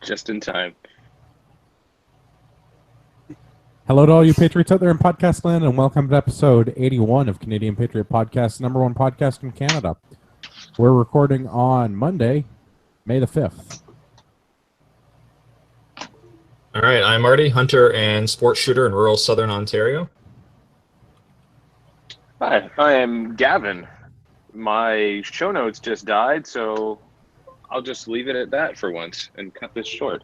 Just in time. Hello to all you Patriots out there in podcast land, and welcome to episode 81 of Canadian Patriot Podcast, number one podcast in Canada. We're recording on Monday, May the 5th. All right, I'm Marty, hunter and sports shooter in rural southern Ontario. Hi, I am Gavin. My show notes just died, so I'll just leave it at that for once and cut this short.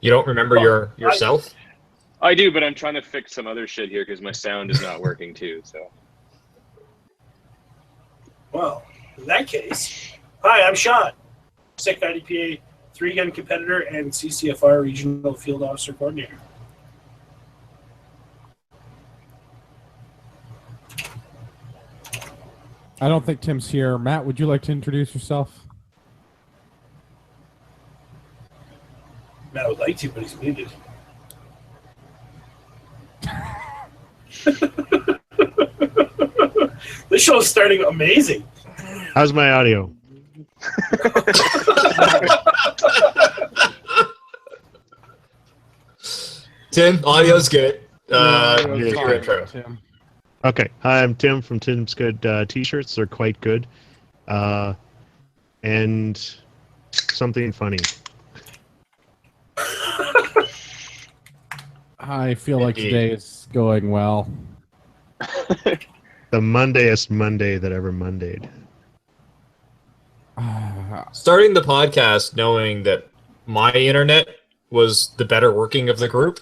You don't remember yourself? I do, but I'm trying to fix some other shit here because my sound is not working too. So. Well, in that case, hi, I'm Sean, SEC IDPA 3-gun competitor and CCFR Regional Field Officer Coordinator. I don't think Tim's here. Matt, would you like to introduce yourself? Matt would like to, but he's muted. This show is starting amazing. How's my audio? Tim, audio's good. Audio's your fine, intro. Tim. Okay. Hi, I'm Tim from Tim's Good T-shirts. They're quite good. And something funny. I feel like today is going well. The Mondayest Monday that ever Mondayed. Starting the podcast knowing that my internet was the better working of the group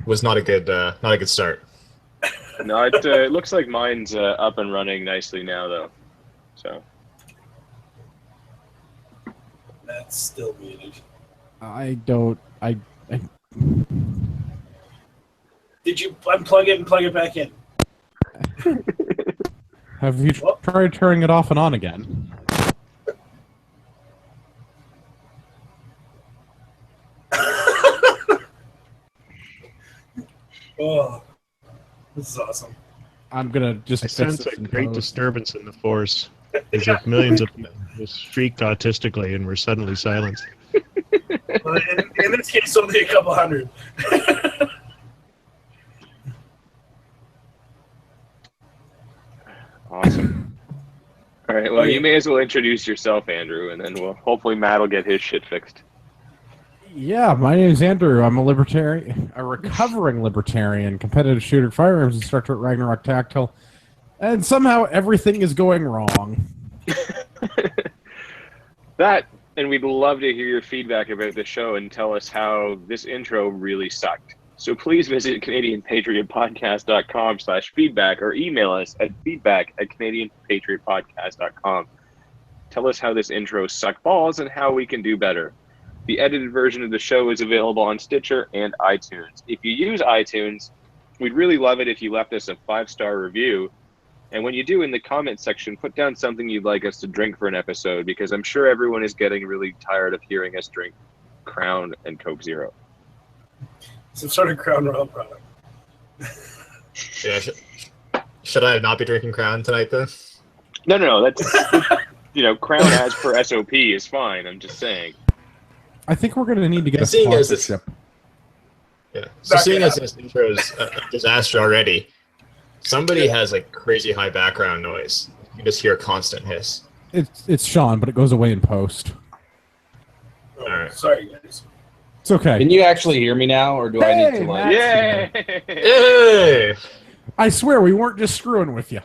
was not a good start. No, it looks like mine's up and running nicely now, though. So. Matt's still muted. Did you unplug it and plug it back in? Have you tried turning it off and on again? Oh, this is awesome. I'm going to just I fix sense this a in great post. disturbance in the force, as if millions of people just shrieked autistically and were suddenly silenced. Well, in this case, only a couple hundred. Awesome. All right, well, you may as well introduce yourself, Andrew, and then hopefully Matt will get his shit fixed. Yeah, my name is Andrew. I'm a libertarian, a recovering libertarian, competitive shooter, firearms instructor at Ragnarok Tactile, and somehow everything is going wrong. That, and we'd love to hear your feedback about the show and tell us how this intro really sucked. So please visit CanadianPatriotPodcast.com/feedback or email us at feedback@CanadianPatriotPodcast.com. Tell us how this intro sucked balls and how we can do better. The edited version of the show is available on Stitcher and iTunes. If you use iTunes, we'd really love it if you left us a 5-star review. And when you do, in the comment section, put down something you'd like us to drink for an episode, because I'm sure everyone is getting really tired of hearing us drink Crown and Coke Zero. Some sort of Crown Royal product. Yeah, should I not be drinking Crown tonight then? No, that's Crown as per SOP is fine. I'm just saying. I think we're going to need to get a Seeing as sponsorship. So seeing as this intro is a disaster already, somebody has like crazy high background noise. You can just hear a constant hiss. It's Sean, but it goes away in post. Oh, All right. Sorry, guys. It's okay. Can you actually hear me now, or do I need to like? Yay! Hey! I swear we weren't just screwing with you.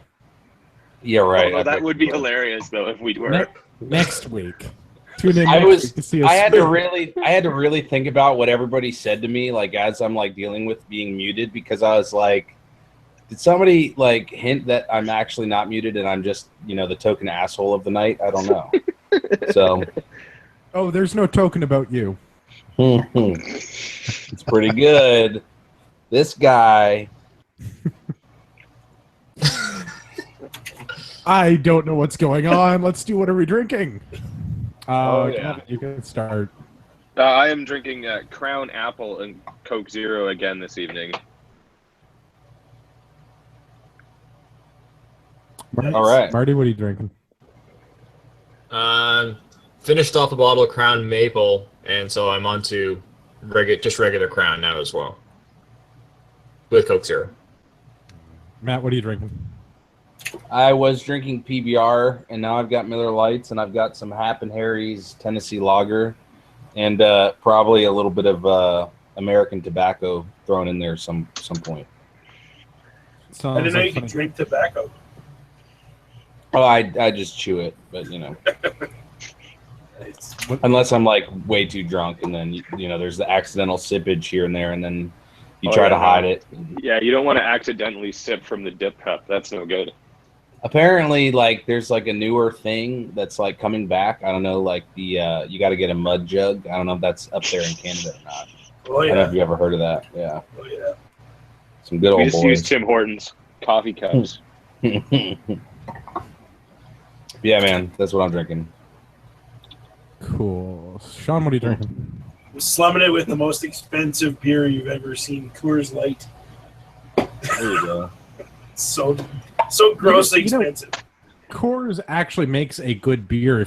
Yeah, right. Oh, that would be hilarious, though, if we were. Next week. Tune in I next week to see us. I had to really think about what everybody said to me, like as I'm like dealing with being muted, because I was like, did somebody like hint that I'm actually not muted and I'm just the token asshole of the night? I don't know. So. Oh, there's no token about you. It's pretty good. This guy. I don't know what's going on. Let's do what are we drinking? Yeah. Gavin, you can start. I am drinking Crown Apple and Coke Zero again this evening. Marty, All right. Marty, what are you drinking? finished off a bottle of Crown Maple, and so I'm on to regular Crown now as well. With Coke Zero. Matt, what are you drinking? I was drinking PBR, and now I've got Miller Lights, and I've got some Hap and Harry's Tennessee Lager, and probably a little bit of American tobacco thrown in there some point. Sounds I didn't know like you could funny. drink tobacco. Oh, I just chew it, but unless I'm like way too drunk, and then there's the accidental sippage here and there, and then you try to hide it. Yeah, you don't want to accidentally sip from the dip cup. That's no good. Apparently, like there's like a newer thing that's like coming back. I don't know, like the you got to get a mud jug. I don't know if that's up there in Canada or not. Oh I don't know yeah. if you ever heard of that. Yeah, Oh yeah. some good We old just use boys. Tim Hortons coffee cups. Yeah, man, that's what I'm drinking. Cool. Sean, what are you drinking? I'm slumming it with the most expensive beer you've ever seen, Coors Light. There you go. So grossly You know- expensive. Coors actually makes a good beer.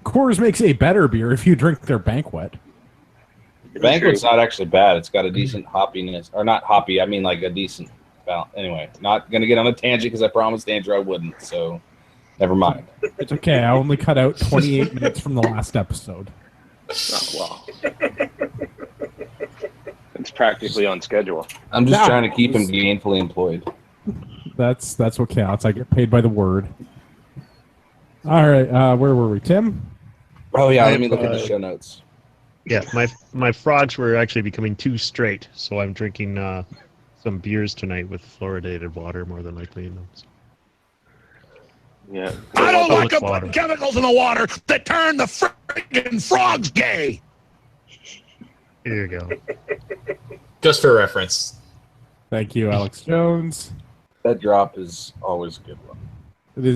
Coors makes a better beer if you drink their Banquet. Banquet's not actually bad. It's got a decent hoppiness, or not hoppy. I mean, like a decent. Well, anyway, not gonna get on a tangent because I promised Andrew I wouldn't. So, never mind. It's okay. I only cut out 28 minutes from the last episode. Oh, wow. It's practically on schedule. I'm just Nah. trying to keep him gainfully employed. That's what counts. I get paid by the word. All right. Where were we, Tim? Oh yeah, let me look at the show notes. Yeah, my frogs were actually becoming too straight, so I'm drinking some beers tonight with fluoridated water, more than likely in them. Yeah. I don't like to Water. put chemicals in the water that turn the friggin' frogs gay. Here you go. Just for reference. Thank you, Alex Jones. That drop is always a good one.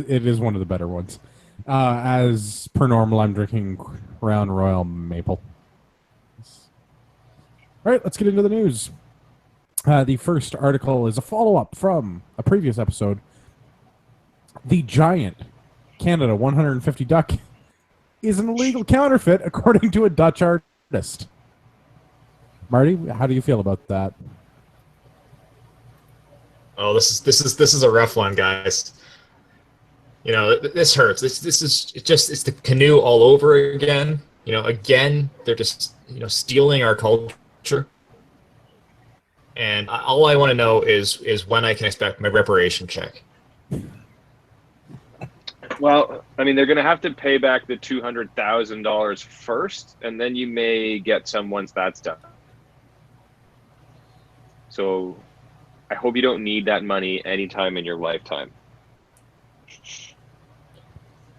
It is one of the better ones. As per normal, I'm drinking Crown Royal Maple. All right, let's get into the news. The first article is a follow-up from a previous episode. The giant Canada 150 duck is an illegal counterfeit, according to a Dutch artist. Marty, how do you feel about that? Oh, this is a rough one, guys. This hurts. This is it's the canoe all over again. Again, they're just stealing our culture. And all I want to know is when I can expect my reparation check. Well, I mean, they're going to have to pay back the $200,000 first, and then you may get some once that's done. So I hope you don't need that money anytime in your lifetime.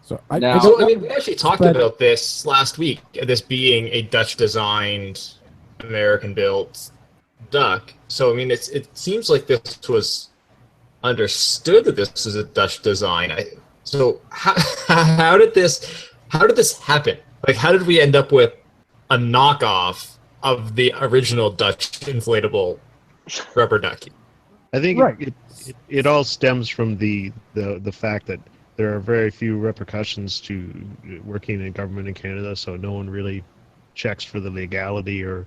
So Now- So, we actually talked about this last week, this being a Dutch-designed, American-built duck. So, I mean, it seems like this was understood that this is a Dutch design. So, how did this happen? Like, how did we end up with a knockoff of the original Dutch inflatable rubber ducky? I think Right. it all stems from the fact that there are very few repercussions to working in government in Canada, so no one really checks for the legality or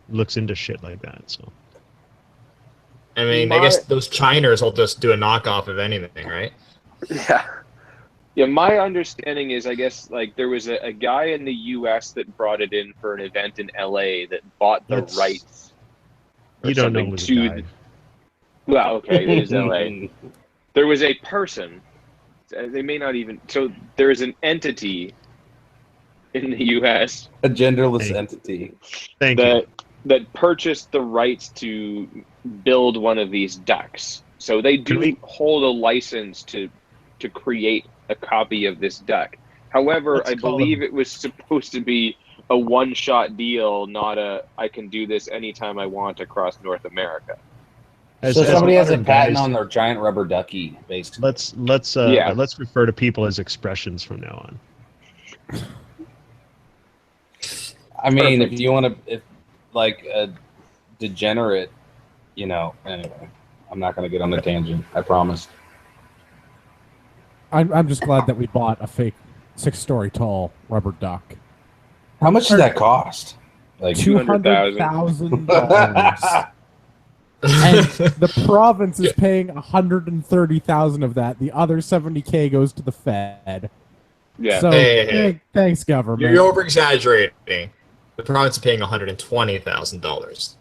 looks into shit like that. So I mean, I guess those Chiners will just do a knockoff of anything, right? Yeah. Yeah, my understanding is, I guess, like there was a guy in the U.S. that brought it in for an event in L.A. that bought the That's- rights. or you don't know something who's to died. Well, okay, it is L.A. There was a person. They may not even. So there is an entity in the U.S. A genderless Hey. entity. Thank you. that purchased the rights to build one of these ducks. So they do Can we- hold a license to create a copy of this duck. However, Let's I call believe them- it was supposed to be a one-shot deal, not a I can do this anytime I want across North America. As Somebody has a modern patent guys, on their giant rubber ducky, basically. Yeah. let's refer to people as expressions from now on. I mean, Perfect. if you want to, if like a degenerate, anyway, I'm not going to get on the tangent. I promise. I'm just glad that we bought a fake 6-story tall rubber duck. How much did that cost? Like $200,000. And the province is paying $130,000 of that. The other $70K goes to the Fed. Yeah. So Hey. thanks, government. You're over exaggerating. The province is paying $120,000.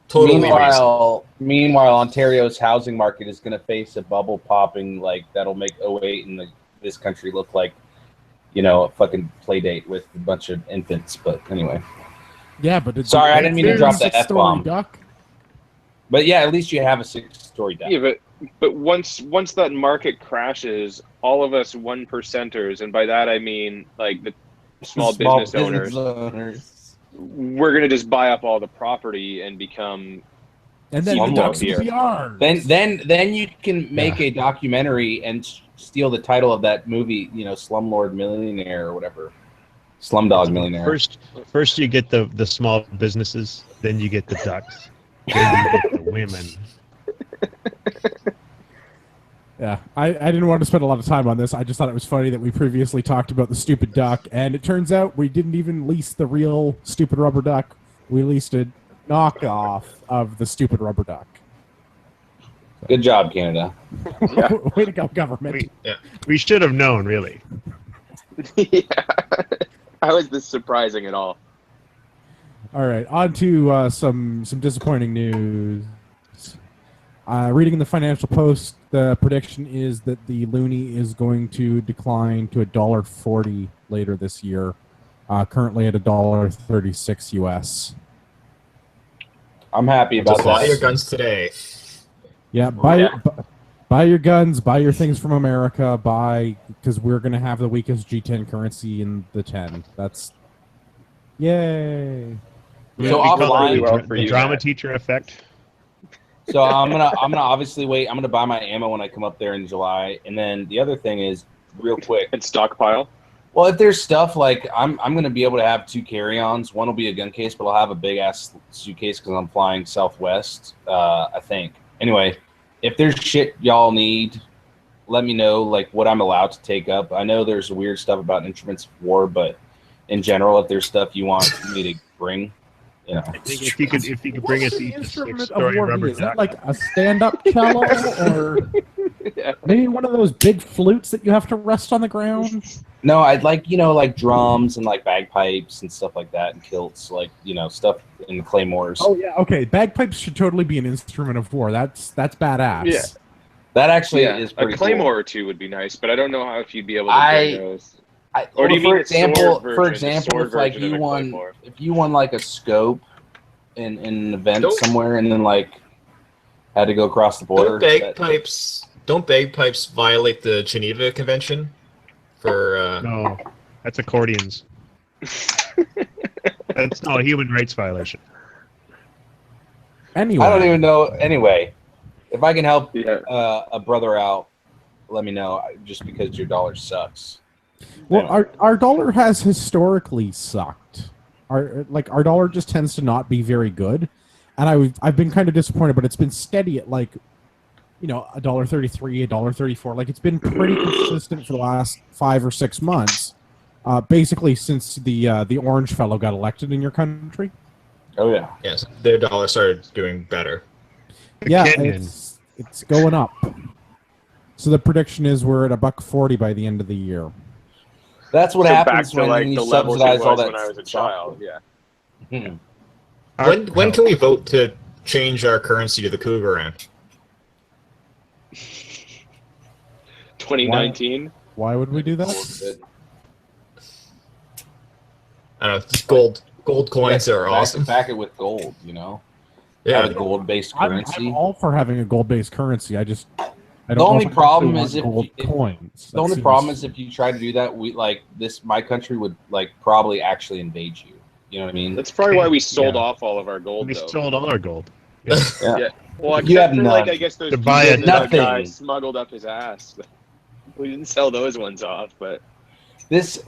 Totally reasonable. Meanwhile, Ontario's housing market is going to face a bubble popping that'll make 08 in this country look like, a fucking play date with a bunch of infants. But anyway. Yeah, but sorry, I didn't mean to drop the F-bomb. F-bomb. But yeah, at least you have a 6-story duck. Yeah, but once that market crashes, all of us 1%ers, and by that I mean like the small business owners, we're gonna just buy up all the property and become. And then the ducks will be ours. Then you can make a documentary and steal the title of that movie, Slumlord Millionaire or whatever. Slumdog Millionaire. First you get the small businesses, then you get the ducks, then you get the women. Yeah, I didn't want to spend a lot of time on this. I just thought it was funny that we previously talked about the stupid duck, and it turns out we didn't even lease the real stupid rubber duck. We leased a knockoff of the stupid rubber duck. Good job, Canada. Yeah. Way to go, government. We should have known, really. Yeah. How is this surprising at all? All right, on to some disappointing news. Reading in the Financial Post, the prediction is that the loonie is going to decline to $1.40 later this year, currently at $1.36 US. I'm happy about that. Buy your guns today. Yeah, buy your guns, buy your things from America, because we're going to have the weakest G10 currency in the 10. That's yay. So offline, the drama teacher effect. So I'm gonna obviously wait. I'm gonna buy my ammo when I come up there in July, and then the other thing is real quick. And stockpile. Well, if there's stuff like I'm gonna be able to have 2 carry-ons. One will be a gun case, but I'll have a big ass suitcase because I'm flying Southwest. I think. Anyway, if there's shit y'all need, let me know what I'm allowed to take up. I know there's weird stuff about instruments of war, but in general, if there's stuff you want me to bring. I think if you could bring us each a instrument of 6-story war rubber be? Is duck. that like a stand-up cello, or maybe one of those big flutes that you have to rest on the ground? No, I'd like drums and bagpipes and stuff like that, and kilts, stuff in the claymores. Oh yeah, okay. Bagpipes should totally be an instrument of war. That's badass. Yeah. That actually is pretty a claymore cool. or two would be nice, but I don't know how if you'd be able to bring those. Or do you for mean example, if if you won a scope in an event somewhere and then had to go across the border? Don't bagpipes violate the Geneva Convention? No, that's accordions. That's not a human rights violation. Anyway, I don't even know. Anyway, if I can help a brother out, let me know. Just because your dollar sucks. Well, our dollar has historically sucked. Our dollar just tends to not be very good, and I've been kind of disappointed. But it's been steady at $1.33, $1.34. It's been pretty consistent for the last 5 or 6 months, basically since the orange fellow got elected in your country. Oh yeah, yes, their dollar started doing better. It's going up. So the prediction is we're at $1.40 by the end of the year. That's what happens back to when you the levels subsidize it all was that. when I was a child. Yeah. When can we vote to change our currency to the Cougar? 2019. Why would we do that? I don't know. Gold coins are awesome. Back it with gold, Yeah. Have a gold-based currency. I'm all for having a gold-based currency. I don't The only know if I problem actually is if want gold coins. The only problem is if you try to do that, my country would probably actually invade you. You know what I mean? That's probably why we sold off all of our gold. We sold all our gold. Yeah. Well, You have except for, none. I guess those To buy people that nothing. guy smuggled up his ass. We didn't sell those ones off, but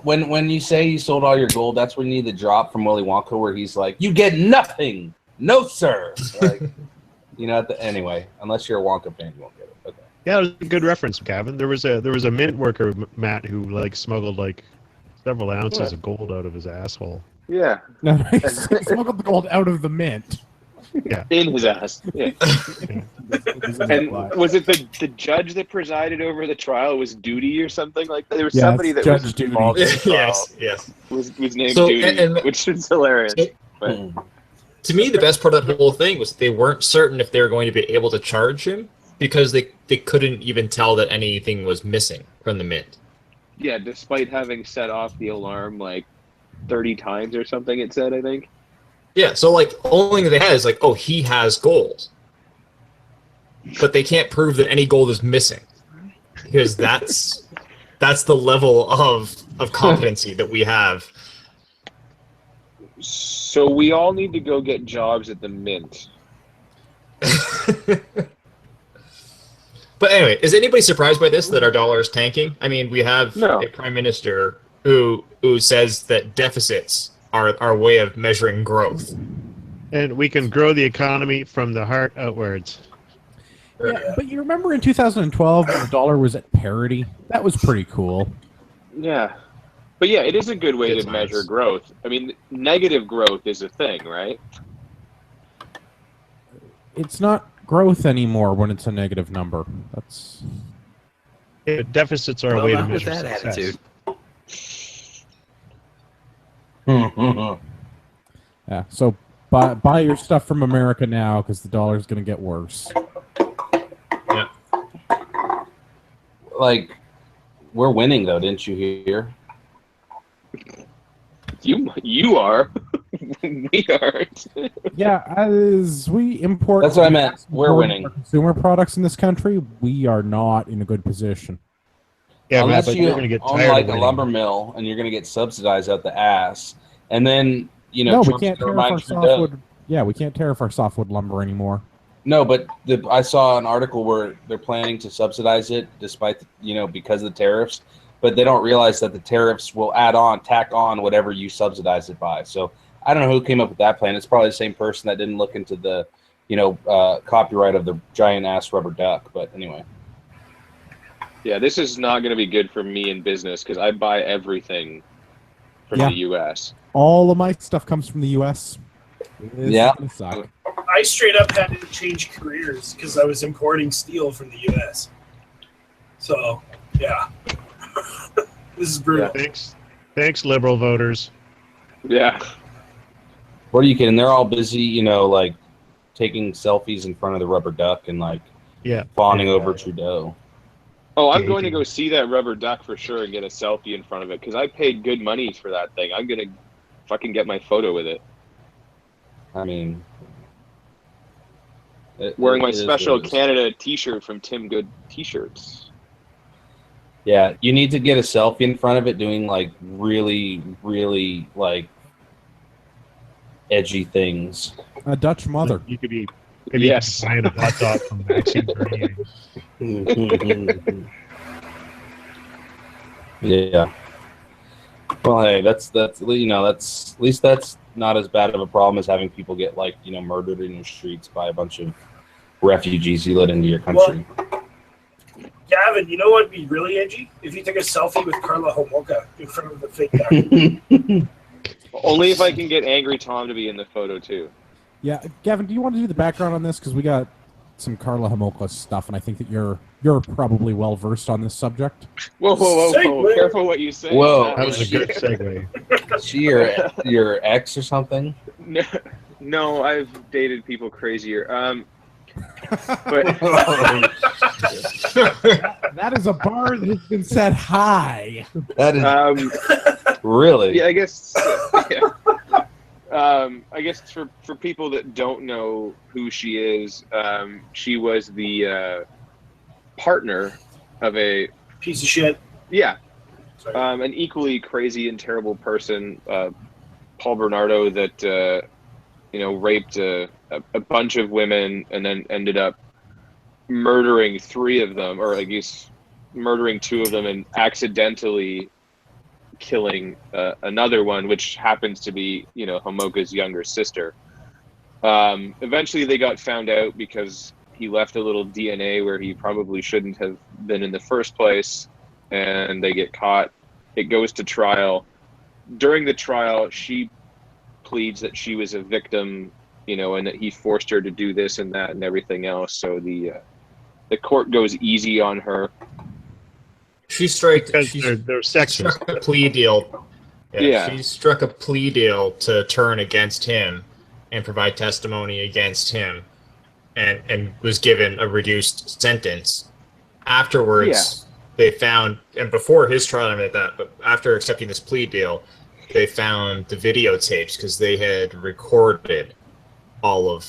When you say you sold all your gold, that's when you need the drop from Willy Wonka where he's like, "You get nothing, no sir." Anyway, unless you're a Wonka fan, you won't get it. Okay. Yeah, it was a good reference, Gavin. There was a mint worker, Matt, who smuggled several ounces of gold out of his asshole. Yeah, No, he smuggled the gold out of the mint. in his ass. Yeah. And was it the judge that presided over the trial? Was Duty or something like that? There was Yeah, somebody it's that Judge was Duty. involved in the trial. yes. Was named So, Duty, and- which is hilarious. But To me, the best part of the whole thing was they weren't certain if they were going to be able to charge him because they couldn't even tell that anything was missing from the mint. yeah, despite having set off the alarm like 30 times or something, it said, I think. Yeah, so like only thing they had is like, oh, he has gold, but they can't prove that any gold is missing because that's the level of competency that we have. So we all need to go get jobs at the mint. But anyway, is anybody surprised by this, that our dollar is tanking? I mean, we have No. a prime minister who says that deficits are our way of measuring growth. And we can grow the economy from the heart outwards. Yeah, but you remember in 2012 when the dollar was at parity? That was pretty cool. Yeah. But yeah, it is a good way Good to times. measure growth. I mean, negative growth is a thing, right? It's not growth anymore when it's a negative number. That's Deficits are a Well, way to not with measure that success. attitude. yeah. So buy your stuff from America now because the dollar's going to get worse. Yeah. Like, we're winning though, didn't you hear? You are. We aren't. Yeah, as we import. That's what I meant. We're more winning. Consumer products in this country, we are not in a good position. Yeah, Unless but you we're going to get own tired like of a winning. lumber mill and you're going to get subsidized out the ass, and then No, we Trump's can't gonna tariff our remind Trudeau- softwood. Yeah, we can't tariff our softwood lumber anymore. No, but I saw an article where they're planning to subsidize it, despite because of the tariffs. But they don't realize that the tariffs will tack on whatever you subsidize it by. So I don't know who came up with that plan. It's probably the same person that didn't look into the, copyright of the giant ass rubber duck. But anyway, Yeah, this is not going to be good for me in business because I buy everything from Yeah. the U.S. All of my stuff comes from the U.S. This is Yeah. gonna suck. I straight up had to change careers because I was importing steel from the U.S. So, yeah. This is brutal. Thanks, liberal voters. Yeah. what are you kidding? They're all busy, like taking selfies in front of the rubber duck and like Yeah. fawning over Trudeau. Oh, I'm Yeah, going to you go see that rubber duck for sure and get a selfie in front of it because I paid good money for that thing. I'm going to fucking get my photo with it. I mean, Wearing my it is special what it is. Canada t-shirt from Tim Good T-shirts. Yeah, you need to get a selfie in front of it doing like really, really like edgy things. A Dutch mother. You could be maybe Yes. buying a hot dog from Maxine Bernier. Yeah. Well, hey, that's at least that's not as bad of a problem as having people get murdered in your streets by a bunch of refugees you let into your country. Gavin, you know what would be really edgy? If you took a selfie with Karla Homolka in front of the fake duck. Only if I can get Angry Tom to be in the photo too. Yeah, Gavin, do you want to do the background on this? Because we got some Karla Homolka stuff, and I think that you're probably well versed on this subject. Whoa, whoa, whoa, whoa. Segue. Careful what you say. Whoa. That was a good segue. Is she your ex or something? No, I've dated people crazier. But That is a bar that has been set high. That is really. yeah, I guess. Yeah. I guess for people that don't know who she is, she was the partner of a Piece of shit. Sorry. an equally crazy and terrible person, Paul Bernardo, that raped a bunch of women and then ended up murdering 3 of them, or I guess murdering 2 of them and accidentally killing another one, which happens to be Homolka's younger sister. Eventually they got found out because he left a little DNA where he probably shouldn't have been in the first place, and they get caught. It goes to trial. during the trial, she pleads that she was a victim, and that he forced her to do this and that and everything else. So the court goes easy on her. She Because they're struck sexist. a plea deal. Yeah. She struck a plea deal to turn against him and provide testimony against him, and was given a reduced sentence. Afterwards, they found, and before his trial and everything like that, but after accepting this plea deal, they found the videotapes because they had recorded all of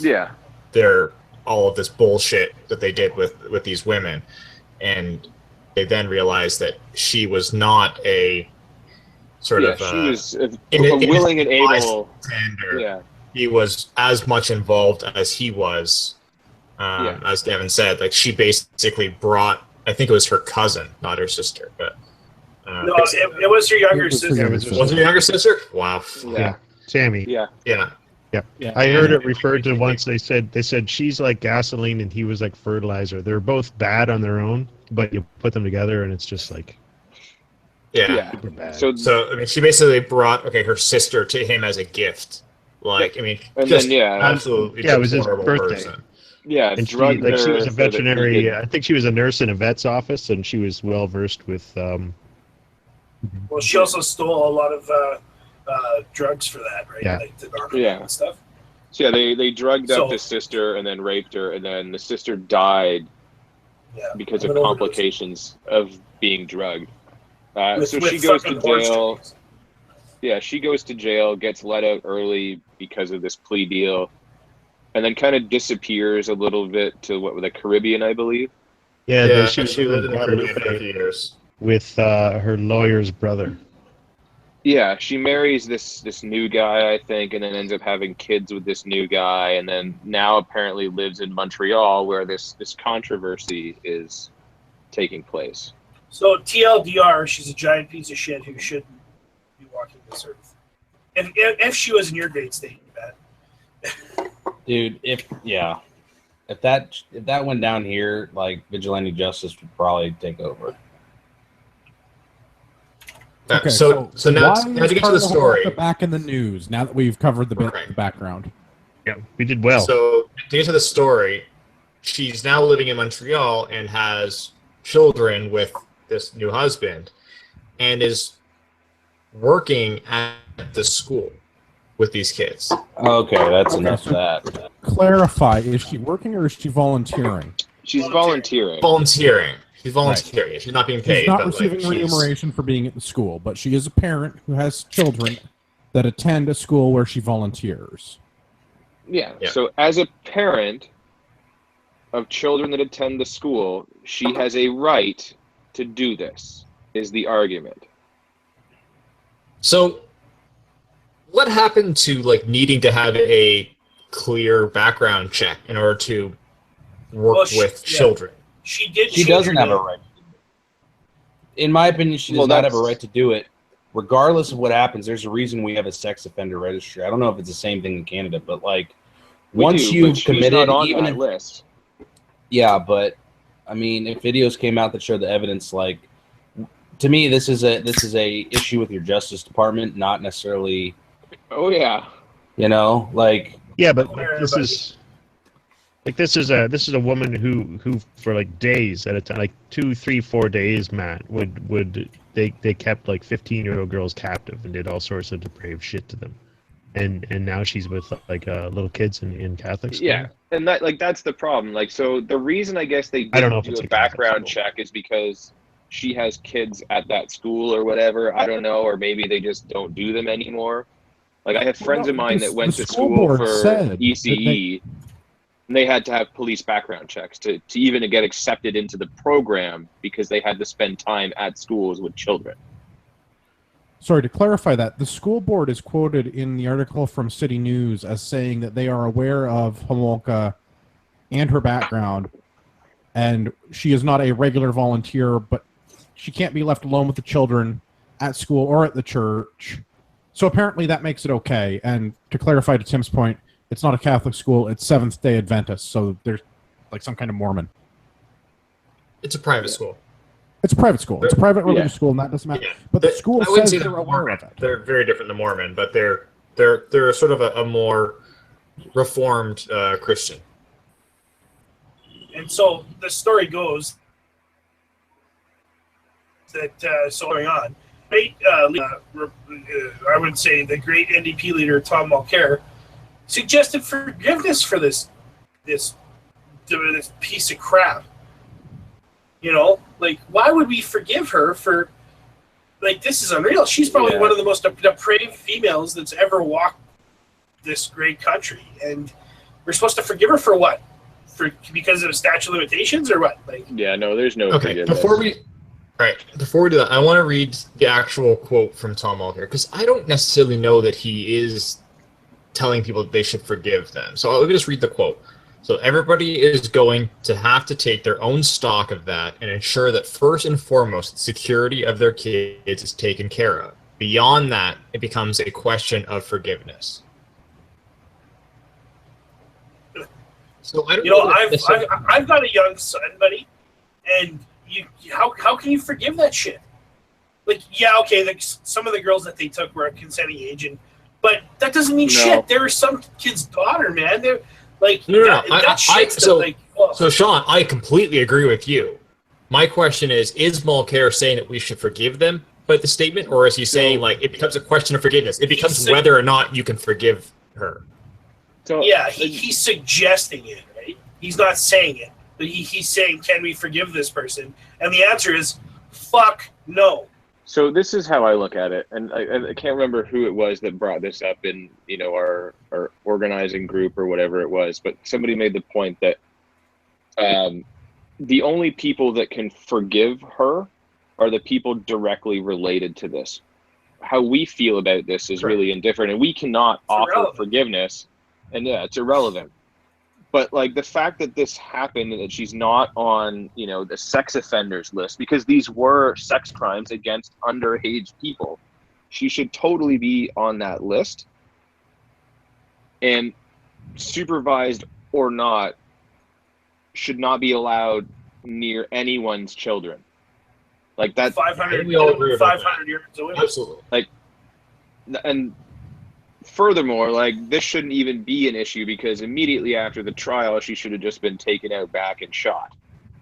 all of this bullshit that they did with these women, and they then realized that she was not a sort of she was a willing and able tender. Yeah. He was as much involved as he was, as Devin said. Like, she basically brought, I think it was her cousin, not her sister, but no, it was her younger sister. Was it her younger sister? Wow. Yeah. Tammy. Yeah. Yeah. I heard it referred to once. They said she's like gasoline and he was like fertilizer. They're both bad on their own, but you put them together and it's just like super bad. So I mean, she basically brought her sister to him as a gift. Like, I mean, and just then, absolutely, it was his horrible birthday. person. Yeah, And she drugged was her a so that veterinary. he could- I think she was a nurse in a vet's office, and she was well versed with. Well, she also stole a lot of drugs for that, right? Yeah. Like the narcotic and stuff. So they drugged up the sister and then raped her, and then the sister died because of complications of being drugged. So she goes to jail. Yeah, she goes to jail, gets let out early because of this plea deal, and then kind of disappears a little bit to the Caribbean, I believe. Yeah, she was lived in the Caribbean Guadalupe for a few years with her lawyer's brother. Yeah, she marries this new guy, I think, and then ends up having kids with this new guy, and then now apparently lives in Montreal, where this controversy is taking place. So TLDR, she's a giant piece of shit who shouldn't be walking this earth. If she was in your great state, you bet. Dude, if that went down here, like, vigilante justice would probably take over. Okay, so now why to is get to Karla the story. Homolka back in the news now that we've covered the background? Yeah, we did well. So to get to the story, she's now living in Montreal and has children with this new husband, and is working at the school with these kids. Okay, that's enough of that. Clarify: is she working or is she volunteering? She's volunteering. She's volunteering. Right. She's not being paid. She's not receiving remuneration for being at the school, but she is a parent who has children that attend a school where she volunteers. Yeah. So as a parent of children that attend the school, she has a right to do this, is the argument. So what happened to, like, needing to have a clear background check in order to work with children? She doesn't have a right. In my opinion, she does not have a right to do it. Regardless of what happens, there's a reason we have a sex offender registry. I don't know if it's the same thing in Canada, but like once you've committed, even if list. Yeah, but I mean, if videos came out that show the evidence, like, to me, this is a issue with your Justice Department, not necessarily. Oh yeah. You know, like. Yeah, but this is a woman who for like days at a time, like 2, 3, 4 days, Matt, would they kept like 15-year-old girls captive and did all sorts of depraved shit to them, and now she's with like little kids in Catholic school. Yeah, and that's the problem. Like, so the reason I guess they I don't know if do it's a a background check is because she has kids at that school or whatever. I don't know, or maybe they just don't do them anymore. Like, I have friends of mine that went to school for ECE. And they had to have police background checks to even get accepted into the program because they had to spend time at schools with children. Sorry, to clarify that, the school board is quoted in the article from City News as saying that they are aware of Homolka and her background, and she is not a regular volunteer, but she can't be left alone with the children at school or at the church. So apparently that makes it okay. And to clarify to Tim's point, it's not a Catholic school, it's Seventh-day Adventist, so there's like some kind of Mormon. It's a private school. It's a private school. It's a private religious school, and that doesn't matter. Yeah. But the school I wouldn't says say they're aware of it. They're very different than Mormon, but they're sort of a more reformed Christian. And so the story goes that so going on. Great, I would say the great NDP leader Tom Mulcair suggested forgiveness for this piece of crap. You know, like, why would we forgive her for, like, this is unreal. She's probably one of the most depraved females that's ever walked this great country, and we're supposed to forgive her for what? Because of statute of limitations or what? Like, Yeah, no, there's no forgiveness. Before we do that, I want to read the actual quote from Tom Mulcair, because I don't necessarily know that he is telling people that they should forgive them. So let me just read the quote. So everybody is going to have to take their own stock of that and ensure that first and foremost, the security of their kids is taken care of. Beyond that, it becomes a question of forgiveness. So I don't know. I've got a young son, buddy, and how can you forgive that shit? Like, yeah, okay, some of the girls that they took were at consenting age, but that doesn't mean shit. There was some kid's daughter, man. They're like, So Sean, I completely agree with you. My question is Mulcair saying that we should forgive them by the statement, or is he saying like it becomes a question of forgiveness? It becomes whether or not you can forgive her. So, yeah, he's suggesting it, right? He's not saying it, but he's saying, can we forgive this person? And the answer is, fuck no. So this is how I look at it, and I can't remember who it was that brought this up in our organizing group or whatever it was, but somebody made the point that the only people that can forgive her are the people directly related to this. How we feel about this is really indifferent, and we cannot offer forgiveness, and it's irrelevant. But like the fact that this happened and that she's not on, the sex offenders list, because these were sex crimes against underage people, she should totally be on that list. And supervised or not, should not be allowed near anyone's children. Like that. 500. We all agree about 500 years away. Absolutely. Like, and furthermore, like, this shouldn't even be an issue, because immediately after the trial, she should have just been taken out back and shot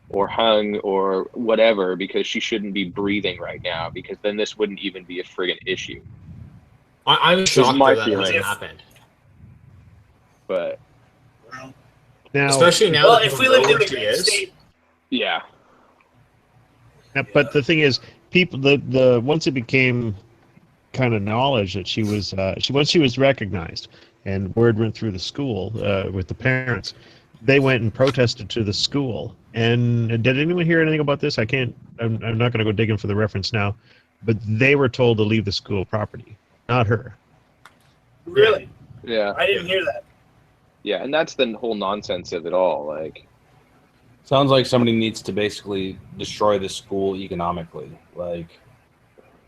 or hung or whatever, because she shouldn't be breathing right now, because then this wouldn't even be a friggin' issue. I'm shocked that hasn't happened. But now, especially now that if we lived in the great state. Yeah. But the thing is, people, the once it became kind of knowledge that she was once she was recognized and word went through the school with the parents, they went and protested to the school. And did anyone hear anything about this? I'm not going to go digging for the reference now, but they were told to leave the school property, not her. Really? Yeah. I didn't hear that. Yeah, and that's the whole nonsense of it all. Like, sounds like somebody needs to basically destroy the school economically. Like,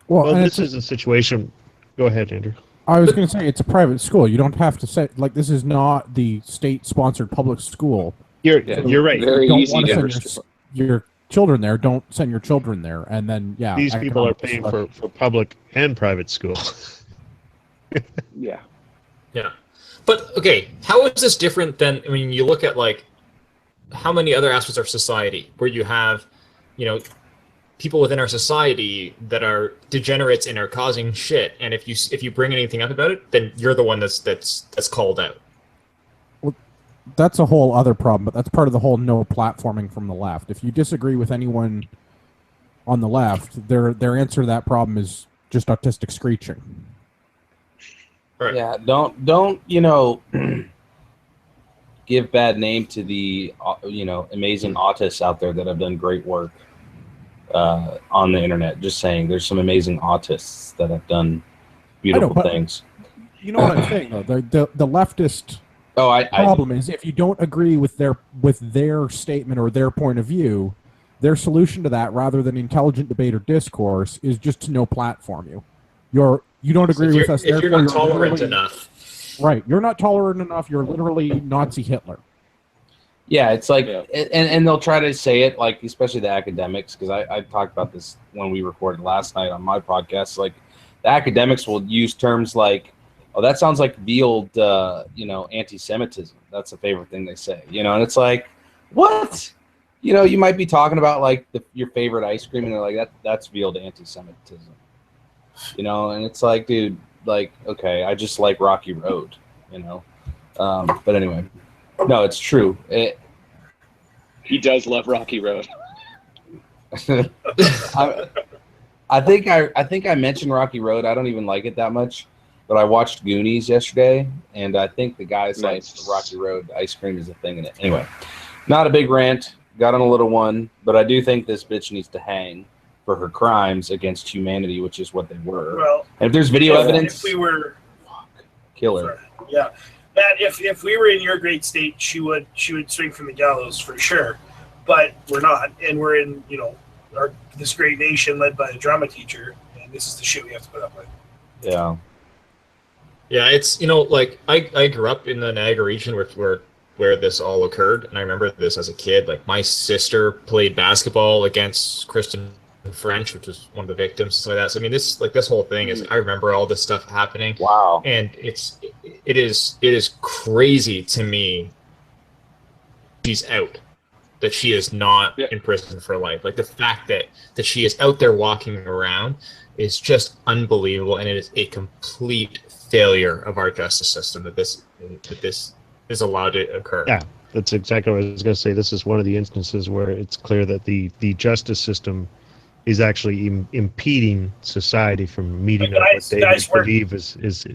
well this is a situation. Go ahead, Andrew. I was going to say, it's a private school. You don't have to say, like, this is not the state-sponsored public school. You're right. Very don't easy want to to send your children there. Don't send your children there. And then, these people are paying for public and private school. Yeah. Yeah. But, okay, how is this different than, I mean, you look at, like, how many other aspects of society where you have, people within our society that are degenerates and are causing shit, and if you bring anything up about it, then you're the one that's called out. Well, that's a whole other problem, but that's part of the whole no platforming from the left. If you disagree with anyone on the left, their answer to that problem is just autistic screeching. Right. Yeah, don't give bad name to the amazing autists out there that have done great work on the internet. Just saying, there's some amazing autists that have done beautiful things. You know what I'm saying, though. The leftist problem is, if you don't agree with their statement or their point of view, their solution to that, rather than intelligent debate or discourse, is just to no platform you. You don't agree with us. If you're not tolerant enough. Right. You're not tolerant enough. You're literally Nazi Hitler. Yeah, it's like, Yeah. and they'll try to say it like, especially the academics, because I talked about this when we recorded last night on my podcast. Like, the academics will use terms like, "Oh, that sounds like veiled, anti-Semitism." That's a favorite thing they say, and it's like, what? You might be talking about like your favorite ice cream, and they're like, that's veiled anti-Semitism, and it's like, dude, like, okay, I just like Rocky Road, but anyway. No, it's true. He does love Rocky Road. I think I mentioned Rocky Road. I don't even like it that much, but I watched Goonies yesterday, and I think the guys like the Rocky Road ice cream is a thing in it. Anyway, not a big rant. Got on a little one, but I do think this bitch needs to hang for her crimes against humanity, which is what they were. Well, and if there's video evidence, if we were, kill her. Yeah. Matt, if we were in your great state, she would swing from the gallows for sure, but we're not, and we're in this great nation led by a drama teacher, and this is the shit we have to put up with. Yeah, yeah. It's like I grew up in the Niagara region where this all occurred, and I remember this as a kid. Like, my sister played basketball against Kristen French, which was one of the victims, stuff like that. So I mean, this whole thing is, I remember all this stuff happening. Wow. And it is crazy to me she's out, that she is not in prison for life. Like, the fact that she is out there walking around is just unbelievable, and it is a complete failure of our justice system that this is allowed to occur. Yeah, that's exactly what I was going to say. This is one of the instances where it's clear that the justice system is actually impeding society from meeting what they believe is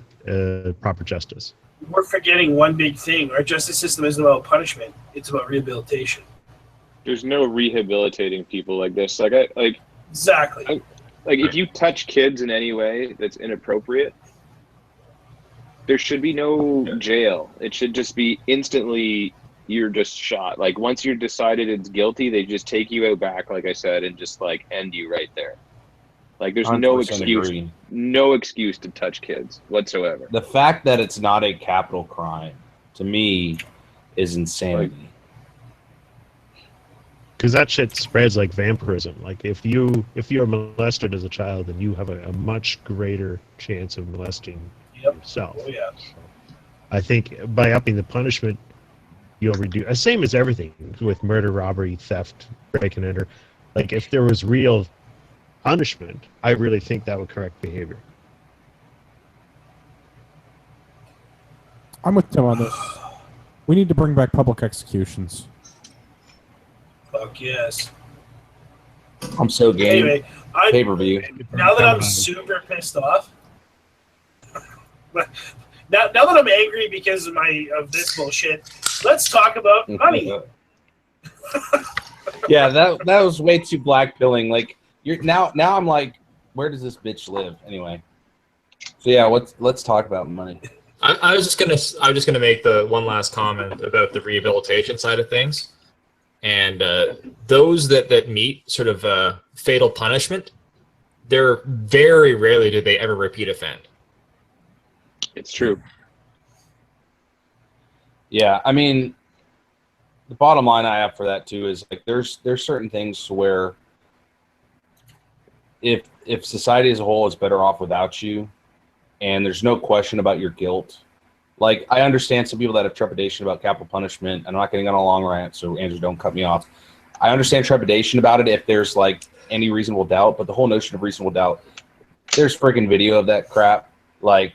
proper justice. We're forgetting one big thing. Our justice system isn't about punishment. It's about rehabilitation. There's no rehabilitating people like this. Exactly. If you touch kids in any way that's inappropriate, there should be no jail. It should just be instantly, you're just shot. Like, once you're decided it's guilty, they just take you out back, like I said, and just like end you right there. Like, there's no excuse to touch kids whatsoever. The fact that it's not a capital crime, to me, is insanity. Because that shit spreads like vampirism. Like, if you're molested as a child, then you have a much greater chance of molesting yourself. Oh, yeah. So I think by upping the punishment, you'll reduce. Same as everything with murder, robbery, theft, break and enter. Like, if there was real punishment, I really think that would correct behavior. I'm with Tim on this. We need to bring back public executions. Fuck yes. I'm so game. Anyway, pay-per-view. Now that I'm super pissed off, now that I'm angry because of this bullshit, let's talk about money. Yeah, that was way too black pilling. Like, now I'm like, where does this bitch live anyway? So yeah, let's talk about money. I was just gonna make the one last comment about the rehabilitation side of things, and those that meet sort of fatal punishment, they're very rarely do they ever repeat offend. It's true. Yeah, I mean, the bottom line I have for that too is like there's certain things where if society as a whole is better off without you, and there's no question about your guilt. Like, I understand some people that have trepidation about capital punishment, and I'm not getting on a long rant, so Andrew, don't cut me off. I understand trepidation about it if there's like any reasonable doubt, but the whole notion of reasonable doubt, there's freaking video of that crap. Like,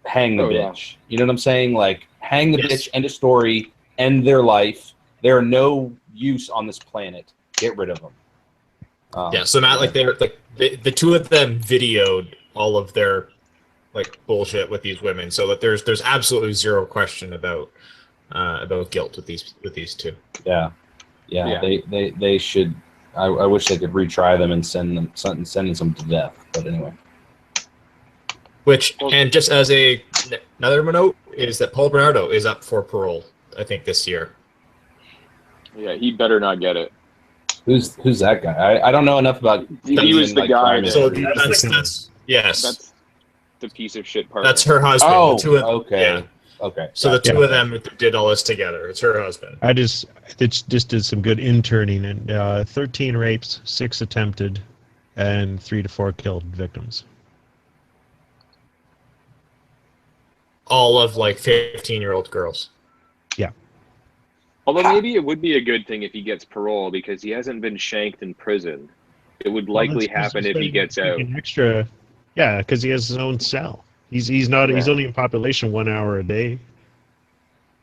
hang the bitch. Yeah. You know what I'm saying? Like, hang the bitch, end of story, end their life. They're no use on this planet. Get rid of them. So Matt, like, they're like the two of them videoed all of their like bullshit with these women, so that there's absolutely zero question about guilt with these two. Yeah. They should. I wish they could retry them and send them to death. But anyway. And just as another note is that Paul Bernardo is up for parole, I think, this year. Yeah, he better not get it. Who's that guy? I don't know enough about. He was the guy. So that's yes. That's the piece of shit part. That's her husband. Oh, okay. Okay. So the gotcha. two of them did all this together. It's her husband. I just did some good interning, and 13 rapes, 6 attempted, and 3 to 4 killed victims. All of like 15-year-old girls. Yeah. Although maybe it would be a good thing if he gets parole because he hasn't been shanked in prison. It would likely happen if he gets out. Extra, yeah, because he has his own cell. He's not. He's only in population 1 hour a day.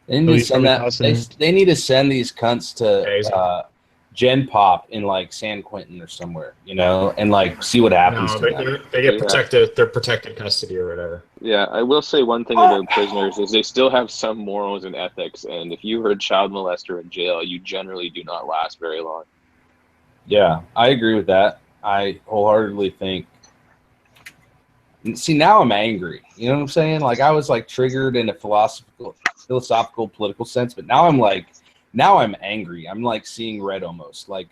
They need to send that. They need to send these cunts to Gen Pop in like San Quentin or somewhere, you know, and like see what happens. No, they get protected. They're protected custody or whatever. Yeah, I will say one thing about prisoners is they still have some morals and ethics, and if you were a child molester in jail, you generally do not last very long. Yeah, I agree with that. I wholeheartedly think. See, now I'm angry. You know what I'm saying? Like I was like triggered in a philosophical, political sense, but now I'm angry. I'm like seeing red almost. Like,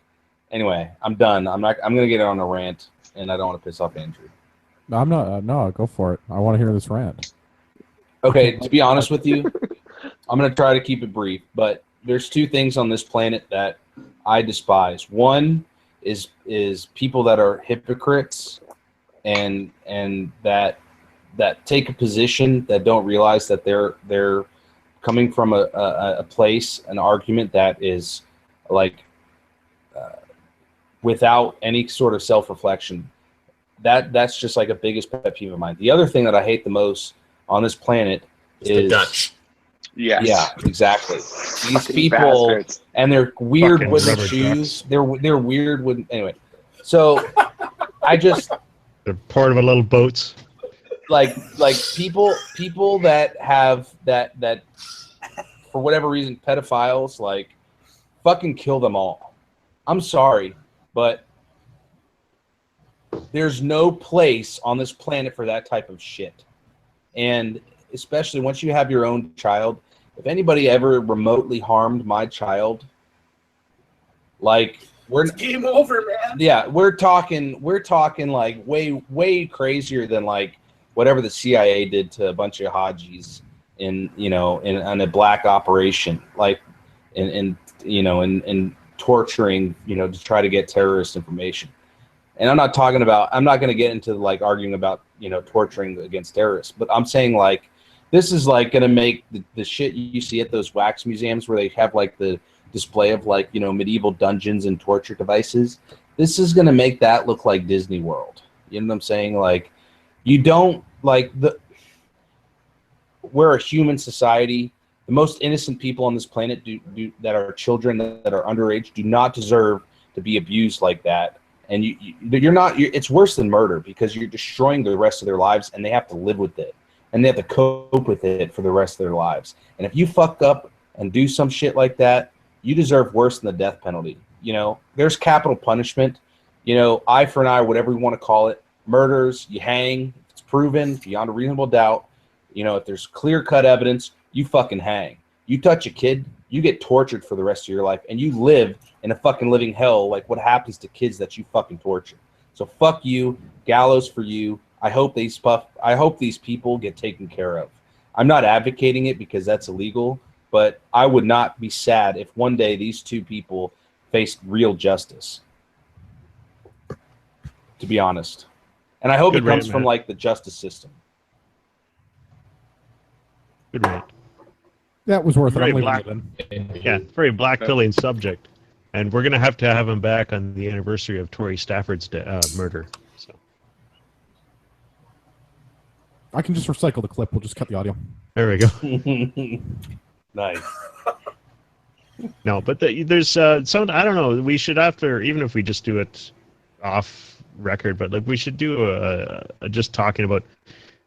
anyway, I'm done. I'm gonna get on a rant, and I don't want to piss off Andrew. No, I'm not. No, go for it. I want to hear this rant. Okay, to be honest with you, I'm gonna try to keep it brief. But there's two things on this planet that I despise. One is people that are hypocrites and that take a position that don't realize that they're coming from a place, an argument that is like without any sort of self-reflection. That's just like a biggest pet peeve of mine. The other thing that I hate the most on this planet is the Dutch. Yes. Yeah, exactly. These Fucking people bastards. And they're weird Fucking wooden rubber shoes. They're weird wooden. Anyway, so I just They're portable little boats. like people that have that for whatever reason pedophiles, like fucking kill them all. I'm sorry, but there's no place on this planet for that type of shit. And especially once you have your own child, if anybody ever remotely harmed my child, like It's game over, man. yeah, we're talking like way crazier than like whatever the CIA did to a bunch of Hajis in a black operation, like in torturing, to try to get terrorist information. And I'm not going to get into like arguing about, torturing against terrorists, but I'm saying like, this is like going to make the shit you see at those wax museums where they have like the display of like, medieval dungeons and torture devices. This is going to make that look like Disney World. You know what I'm saying? Like, you don't like we're a human society. The most innocent people on this planet that are children that are underage do not deserve to be abused like that. And it's worse than murder because you're destroying the rest of their lives and they have to live with it and they have to cope with it for the rest of their lives. And if you fuck up and do some shit like that, you deserve worse than the death penalty. There's capital punishment, eye for an eye, whatever you want to call it. Murders, you hang. If it's proven beyond a reasonable doubt, if there's clear-cut evidence, you fucking hang. You touch a kid, you get tortured for the rest of your life, and you live in a fucking living hell like what happens to kids that you fucking torture. So fuck you, gallows for you. I hope these people get taken care of. I'm not advocating it because that's illegal, but I would not be sad if one day these two people faced real justice, to be honest. And I hope it comes from like the justice system. Good rant. That was worth it. Very I'm leaving black. it in. Yeah, very black-pilling subject. And we're going to have him back on the anniversary of Tory Stafford's murder. So. I can just recycle the clip. We'll just cut the audio. There we go. Nice. No, but there's some. I don't know. We should even if we just do it off record, but like we should do a just talking about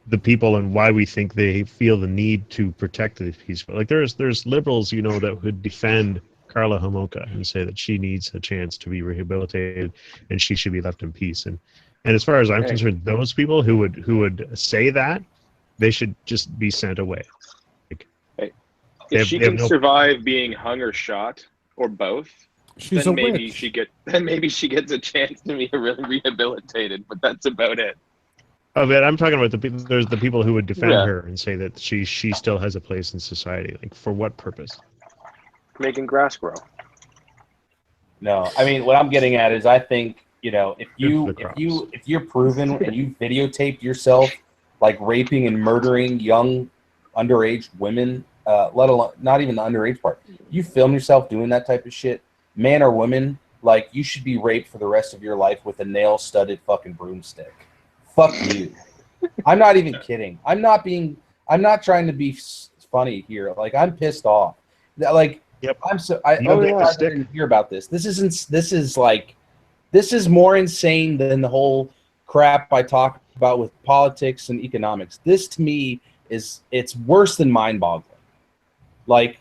the people and why we think they feel the need to protect these people. Like there's liberals, that would defend Karla Homolka and say that she needs a chance to be rehabilitated and she should be left in peace. And as far as I'm concerned, those people who would say that, they should just be sent away. If she can survive being hung or shot or both, then maybe she gets a chance to be really rehabilitated. But that's about it. Oh, but I'm talking about there's the people who would defend Yeah. her and say that she still has a place in society. Like, for what purpose? Making grass grow. No, I mean what I'm getting at is I think if The you're proven and you videotaped yourself like raping and murdering young underage women, let alone not even the underage part, you film yourself doing that type of shit, man or woman, like you should be raped for the rest of your life with a nail-studded fucking broomstick. Fuck you. I'm not even kidding. I'm not trying to be funny here. Like I'm pissed off. Like. Yep. I stick. didn't hear about this. This is more insane than the whole crap I talk about with politics and economics. This to me it's worse than mind-boggling. Like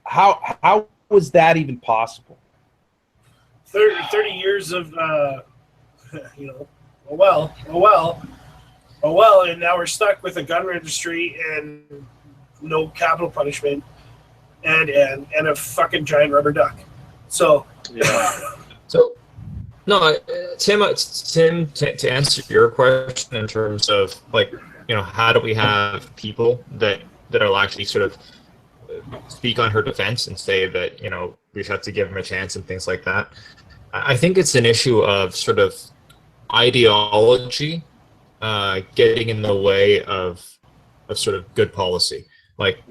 how was that even possible? 30 years of oh well, and now we're stuck with a gun registry and no capital punishment. And a fucking giant rubber duck. So Yeah. So, no, Tim, to answer your question in terms of how do we have people that will actually sort of speak on her defense and say that we have to give him a chance and things like that. I think it's an issue of sort of ideology getting in the way of sort of good policy. Like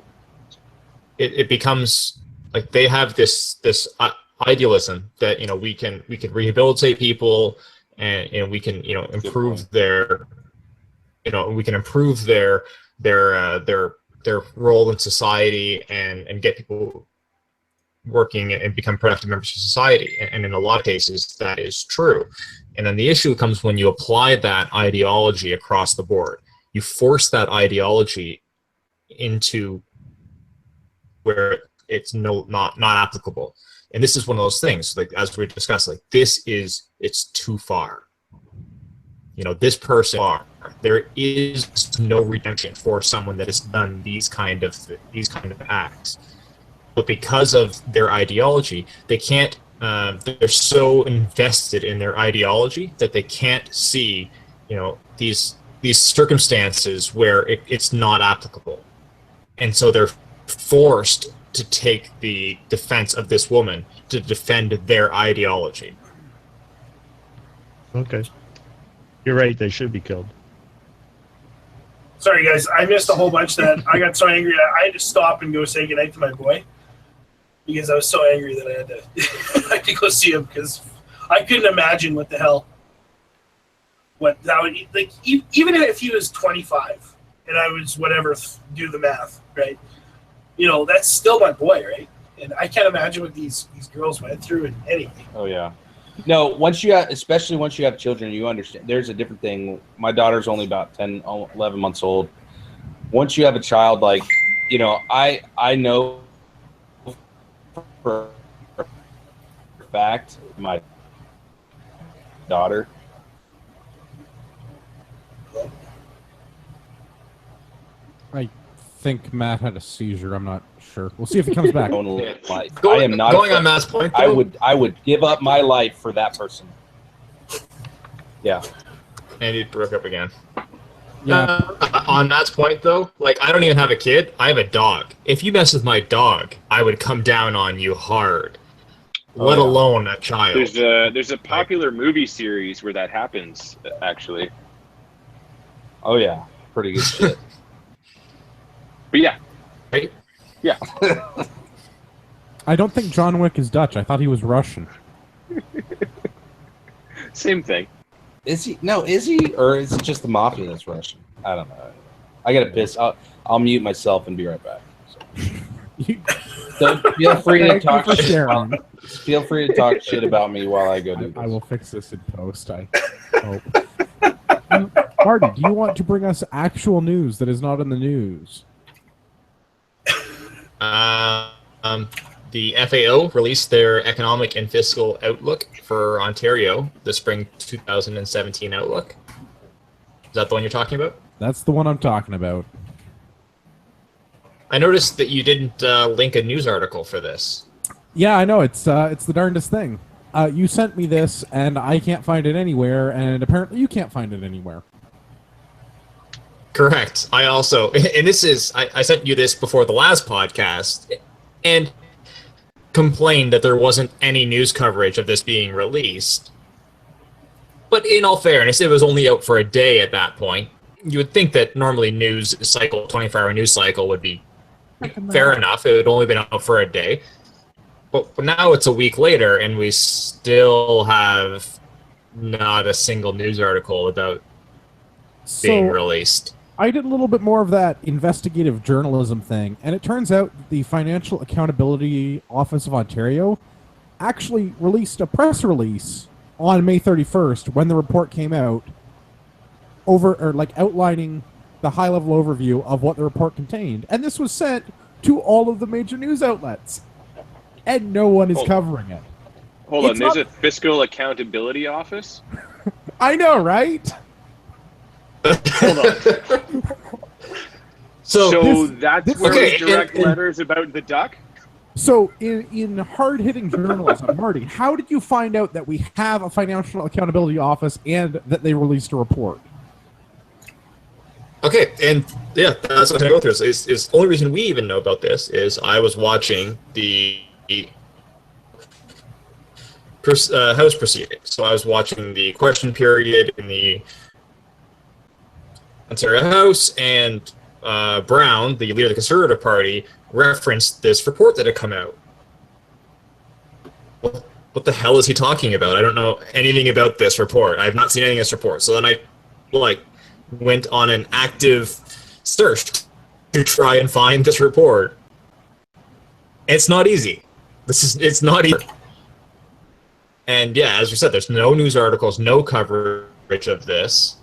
it becomes like they have this idealism that we can rehabilitate people and we can improve their their role in society and get people working and become productive members of society. And in a lot of cases, that is true. And then the issue comes when you apply that ideology across the board. You force that ideology into where it's not applicable. And this is one of those things, like as we discussed, like it's too far. This person, there is no redemption for someone that has done these kind of acts. But because of their ideology, they can't. They're so invested in their ideology that they can't see, these circumstances where it's not applicable, and so they're forced to take the defense of this woman to defend their ideology. Okay, you're right. They should be killed. sorry guys, I missed a whole bunch that I got so angry I had to stop and go say goodnight to my boy. Because I was so angry that I had to, I had to go see him because I couldn't imagine what the hell. What that would, like, even if he was 25 and I was whatever, do the math, right? That's still my boy, right? And I can't imagine what these girls went through and anything. Oh yeah. No, especially once you have children, you understand. There's a different thing. My daughter's only about 10, 11 months old. Once you have a child, like, I know for a fact my daughter. I think Matt had a seizure. I'm not sure. We'll see if he comes back. I am not going on Matt's point. Though, I would give up my life for that person. Yeah. And he broke up again. Yeah. On Matt's point, though, like, I don't even have a kid. I have a dog. If you mess with my dog, I would come down on you hard. Let alone a child. There's a popular movie series where that happens, actually. Oh yeah, pretty good shit. But yeah, Right? yeah. I don't think John Wick is Dutch. I thought he was Russian. Same thing. Is he? No, is he? Or is it just the mafia that's Russian? I don't know. I gotta piss. I'll mute myself and be right back. So feel free to talk shit. Feel free to talk shit about me while I go do this. I will fix this in post. I hope. Marty, do you want to bring us actual news that is not in the news? The FAO released their economic and fiscal outlook for Ontario, the spring 2017 outlook. Is that the one you're talking about? That's the one I'm talking about. I noticed that you didn't link a news article for this. Yeah, I know. It's the darndest thing. You sent me this, and I can't find it anywhere, and apparently you can't find it anywhere. Correct. I also, and this is, I sent you this before the last podcast, and complained that there wasn't any news coverage of this being released. But in all fairness, it was only out for a day at that point. You would think that normally 24-hour news cycle would be fair enough. It had only been out for a day. But now it's a week later, and we still have not a single news article about being released. I did a little bit more of that investigative journalism thing, and it turns out the Financial Accountability Office of Ontario actually released a press release on May 31st when the report came out, outlining the high-level overview of what the report contained. And this was sent to all of the major news outlets, and no one is covering it. Hold on, there's a Fiscal Accountability Office? I know, right? Hold on. So that's where we direct letters about the duck? So in hard-hitting journalism, Marty, how did you find out that we have a Financial Accountability Office and that they released a report? Okay, and yeah, that's what I'm going to go through. Is the only reason we even know about this is I was watching the House proceedings. So I was watching the question period in the Ontario House, and Brown, the leader of the Conservative Party, referenced this report that had come out. What the hell is he talking about? I don't know anything about this report. I have not seen anything in this report. So then I went on an active search to try and find this report. It's not easy. It's not easy. And yeah, as we said, there's no news articles, no coverage of this.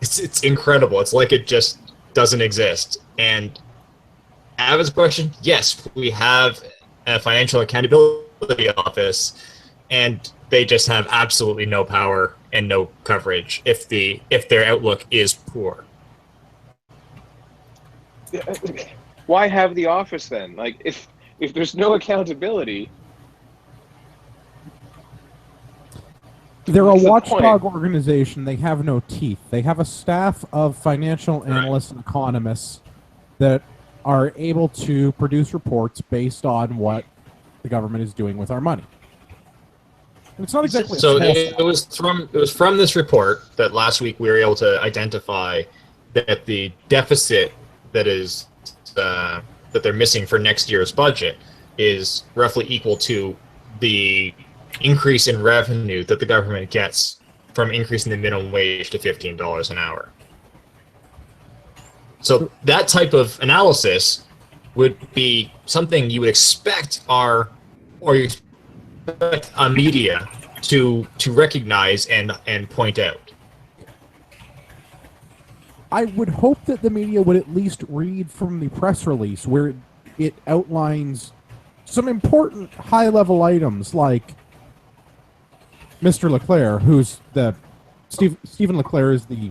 It's incredible. It's like it just doesn't exist. And Avid's question, yes, we have a Financial Accountability Office, and they just have absolutely no power and no coverage if their outlook is poor. Why have the office then? Like, if there's no accountability, they're a watchdog organization. They have no teeth. They have a staff of financial analysts and economists that are able to produce reports based on what the government is doing with our money. And it's not exactly so. It was from this report that last week we were able to identify that the deficit that they're missing for next year's budget is roughly equal to the increase in revenue that the government gets from increasing the minimum wage to $15 an hour. So that type of analysis would be something you would expect a media to recognize and point out. I would hope that the media would at least read from the press release where it outlines some important high-level items like Mr. Leclerc, who's Stephen Leclerc is the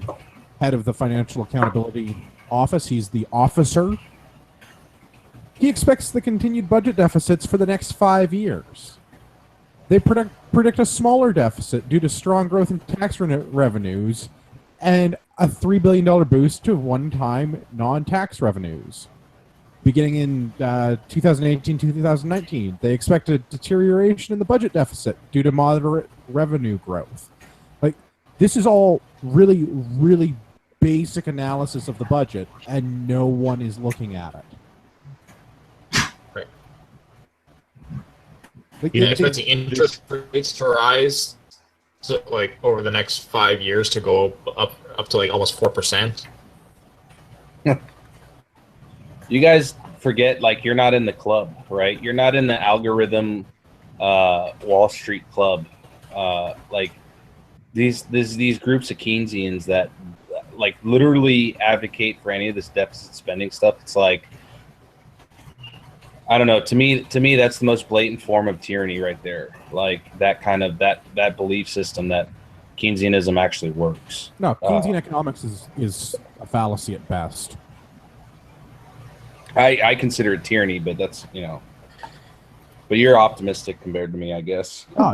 head of the Financial Accountability Office. He's the officer. He expects the continued budget deficits for the next 5 years. They predict a smaller deficit due to strong growth in tax revenues and a $3 billion boost to one-time non-tax revenues. Beginning in 2018-2019, they expect a deterioration in the budget deficit due to moderate revenue growth. Like, this is all really, really basic analysis of the budget, and no one is looking at it. Right. Like, you expect the interest rates to rise, so like over the next 5 years to go up to like almost 4%. You guys forget, like, you're not in the club, right? You're not in the algorithm Wall Street club. Like these groups of Keynesians that like literally advocate for any of this deficit spending stuff. It's like, I don't know. To me, that's the most blatant form of tyranny right there. Like that kind of that belief system that Keynesianism actually works. No, Keynesian economics is a fallacy at best. I consider it tyranny, but that's, but you're optimistic compared to me, I guess. No,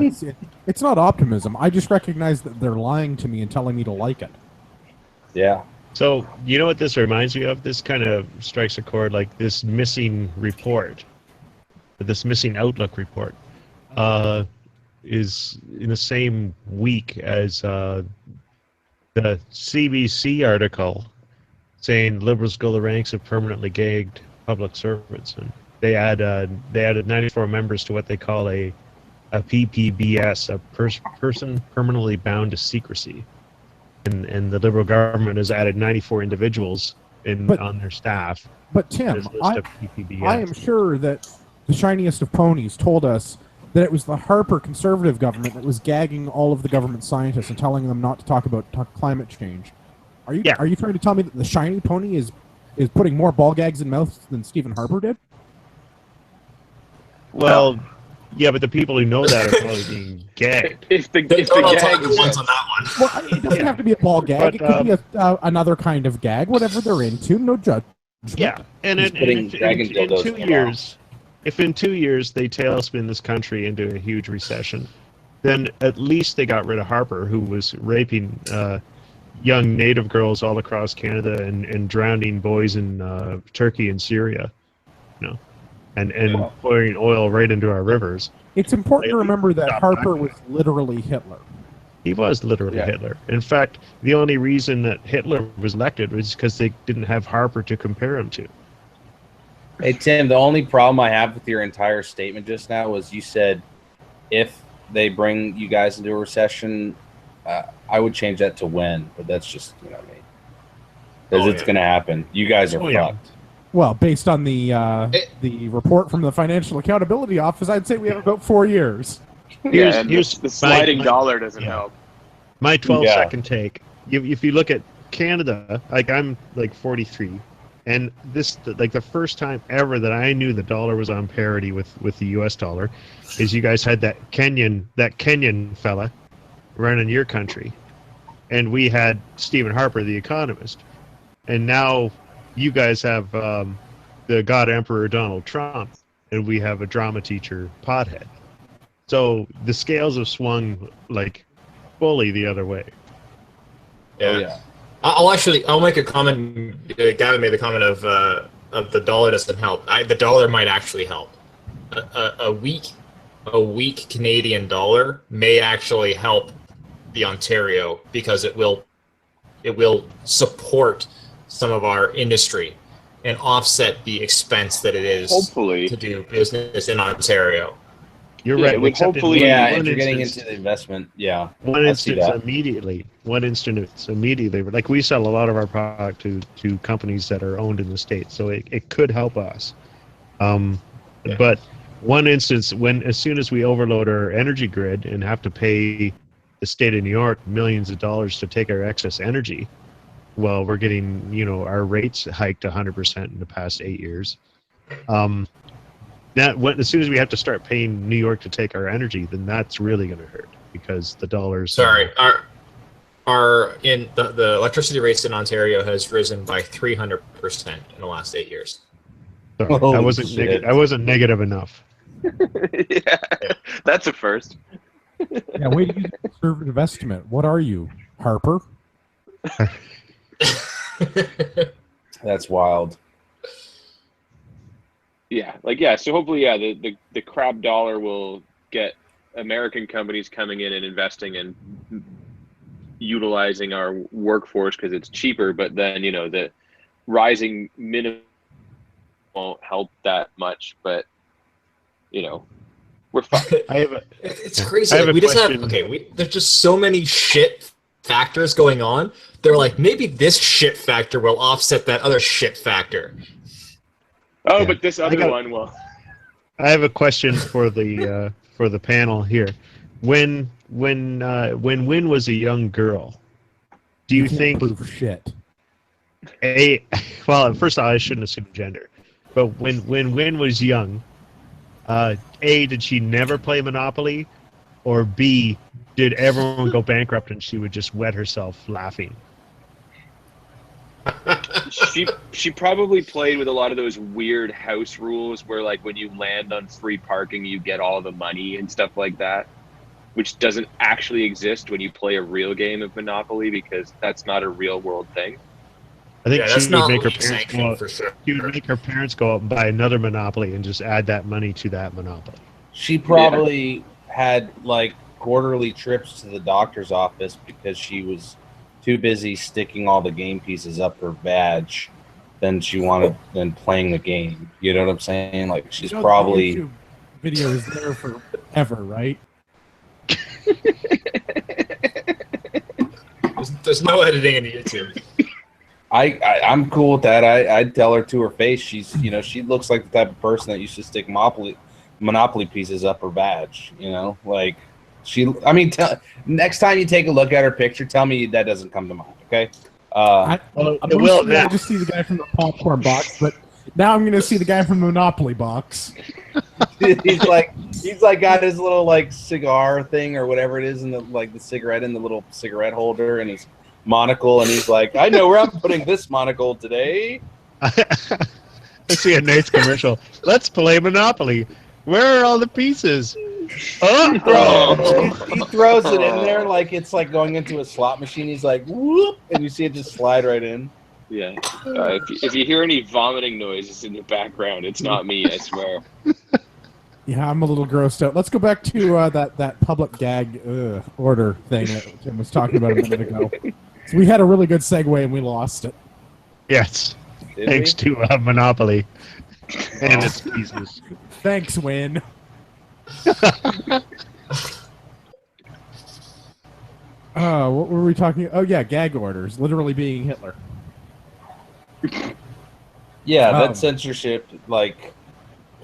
it's not optimism. I just recognize that they're lying to me and telling me to like it. Yeah. So, you know what this reminds me of? This kind of strikes a chord like this missing report, this missing Outlook report, is in the same week as the CBC article saying liberals go the ranks of permanently gagged public servants. And they added 94 members to what they call a PPBS, a person permanently bound to secrecy. And the Liberal government has added 94 individuals on their staff. But Tim, There's a list of PPBS. I am sure that the shiniest of ponies told us that it was the Harper conservative government that was gagging all of the government scientists and telling them not to talk about climate change. Are you trying to tell me that the shiny pony is putting more ball gags in mouths than Stephen Harper did? Well, yeah, but the people who know that are probably being gagged. If the I'll gag take once on that one. Well, it doesn't have to be a ball gag. But, it could be another kind of gag, whatever they're into. No judgment. Yeah, and He's putting dragon in dildos 2 in years, if in 2 years they tailspin this country into a huge recession, then at least they got rid of Harper, who was raping young native girls all across Canada and drowning boys in Turkey and Syria, and pouring oil right into our rivers. It's important to remember that Harper was literally Hitler. He was literally Hitler. In fact, the only reason that Hitler was elected was because they didn't have Harper to compare him to. Hey, Tim, the only problem I have with your entire statement just now was you said if they bring you guys into a recession, I would change that to when, but that's just, me. Because it's going to happen. You guys are fucked. Well, based on the report from the Financial Accountability Office, I'd say we have about 4 years. Here's the sliding dollar doesn't help. My 12-second take. If you look at Canada, I'm 43, and this the first time ever that I knew the dollar was on parity with the U.S. dollar, is you guys had that Kenyan fella running your country, and we had Stephen Harper, the economist, and now you guys have the God Emperor Donald Trump, and we have a drama teacher pothead. So the scales have swung fully the other way. Yeah. I'll make a comment. Gavin made the comment of the dollar doesn't help. The dollar might actually help. A weak Canadian dollar may actually help the Ontario because it will support some of our industry and offset the expense that it is to do business in Ontario. You're right. Hopefully, if you're getting into the investment, One instance immediately. Like we sell a lot of our product to companies that are owned in the States, so it could help us. But one instance, as soon as we overload our energy grid and have to pay the state of New York millions of dollars to take our excess energy, well, we're getting our rates hiked 100% in the past 8 years. As soon as we have to start paying New York to take our energy, then that's really going to hurt because the dollars. Sorry, the electricity rates in Ontario has risen by 300% in the last 8 years. Sorry, I wasn't negative enough. Yeah, that's a first. Yeah, wait to use a conservative estimate. What are you, Harper? That's wild. So hopefully, the crab dollar will get American companies coming in and investing and utilizing our workforce because it's cheaper. But then the rising minimum won't help that much. But we're fine. It's crazy. There's just so many shit factors going on. They're like, maybe this shit factor will offset that other shit factor. Oh, but this other one will. I have a question for the panel here. When Wynn was a young girl, do you think? Prove shit. Well, first of all, I shouldn't assume gender, but when Wynn was young, did she never play Monopoly, or B, did everyone go bankrupt and she would just wet herself laughing? She probably played with a lot of those weird house rules where when you land on free parking you get all the money and stuff like that, which doesn't actually exist when you play a real game of Monopoly because that's not a real world thing. I think Yeah, that's she would not make her league parents go sanctioned out, for sure. she would make her parents go out and buy another Monopoly and just add that money to that Monopoly. She probably had like quarterly trips to the doctor's office because she was too busy sticking all the game pieces up her badge than playing the game. You know what I'm saying? Like she's You know, probably the YouTube video is there forever, right? There's no editing in YouTube. I'm cool with that. I'd tell her to her face. She looks like the type of person that used to stick Monopoly pieces up her badge. Like next time you take a look at her picture, tell me that doesn't come to mind. Okay. I now. just see the guy from the popcorn box, but now I'm going to see the guy from the Monopoly box. he's like got his little like cigar thing or whatever it is, and the cigarette in the little cigarette holder, and his monocle, and he's like, I know where I'm putting this monocle today. I see a nice commercial. Let's play Monopoly. Where are all the pieces? He throws it in there like it's like going into a slot machine. He's like, whoop, and you see it just slide right in. Yeah. If you hear any vomiting noises in the background, it's not me, I swear. Yeah, I'm a little grossed out. Let's go back to that public gag order thing that Tim was talking about a minute ago. So we had a really good segue and we lost it. Yes. Thanks to Monopoly and its pieces. Thanks, Win. What were we talking? Oh yeah, gag orders, literally being Hitler. Yeah, that's censorship. Like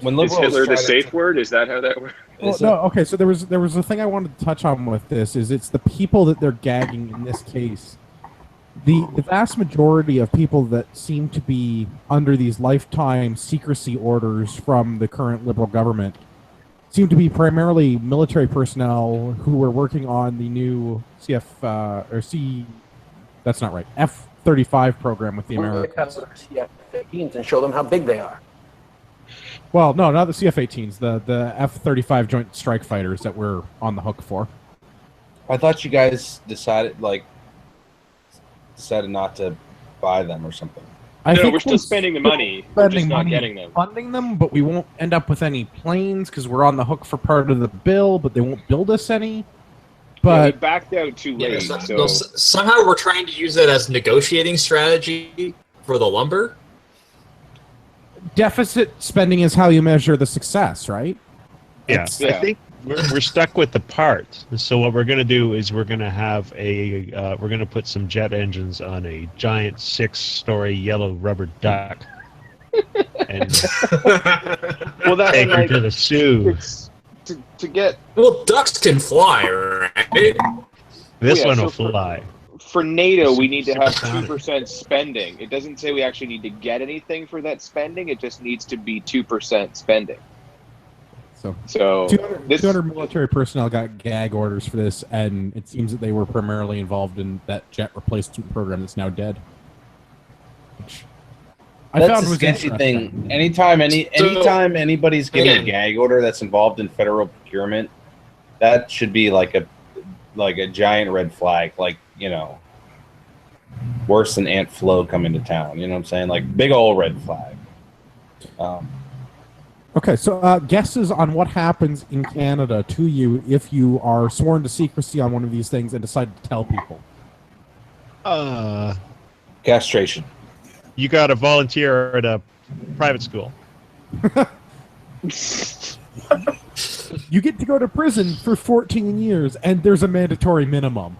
when Is liberals Hitler try the to- safe word? Is that how that works? Well, no, okay. So there was a thing I wanted to touch on with this. Is it's the people that they're gagging in this case. The vast majority of people that seem to be under these lifetime secrecy orders from the current liberal government seem to be primarily military personnel who were working on the new that's not right, F-35 program with the Americans. CF-18s and show them how big they are. Well, no, not the CF-18s, the F-35 Joint Strike Fighters that we're on the hook for. I thought you guys decided not to buy them or something. I No, think we're still spending the money. We're just not getting them. Funding them, but we won't end up with any planes because we're on the hook for part of the bill, but they won't build us any. But we backed out too late. No, somehow we're trying to use it as negotiating strategy for the lumber. deficit spending is how you measure the success, right? Yeah, I think we're stuck with the parts. So what we're going to do is we're going to have we're going to put some jet engines on a giant 6-story yellow rubber duck, and well, that take her to the zoo. To get ducks can fly, right? This one will fly. For NATO, we need to have 2% spending. It doesn't say we actually need to get anything for that spending. It just needs to be 2% spending. So 200 military personnel got gag orders for this, and it seems that they were primarily involved in that jet replacement program that's now dead. That's a sketchy thing. Anytime anybody's getting a gag order that's involved in federal procurement, that should be like a giant red flag. Like, worse than Aunt Flo coming to town. You know what I'm saying? Like, big old red flag. Okay, so guesses on what happens in Canada to you if you are sworn to secrecy on one of these things and decide to tell people? Castration. You got to volunteer at a private school. You get to go to prison for 14 years, and there's a mandatory minimum.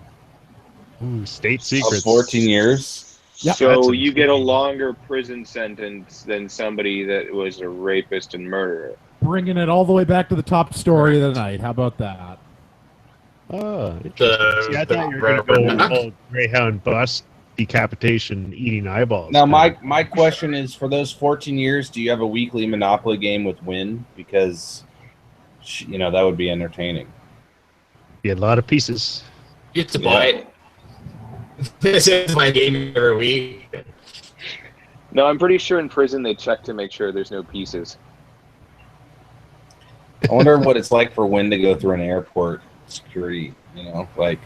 Ooh, state secrets. 14 years? Yep. So you get a longer prison sentence than somebody that was a rapist and murderer. Bringing it all the way back to the top story of the night. How about that? Oh, interesting. See, I thought you were going to go full Greyhound bus, decapitation, eating eyeballs. Now, my question is, for those 14 years, do you have a weekly Monopoly game with Win? Because, that would be entertaining. You had a lot of pieces. You have to buy it. This is my game every week. No, I'm pretty sure in prison they check to make sure there's no pieces. I wonder what it's like for Win to go through an airport security. Like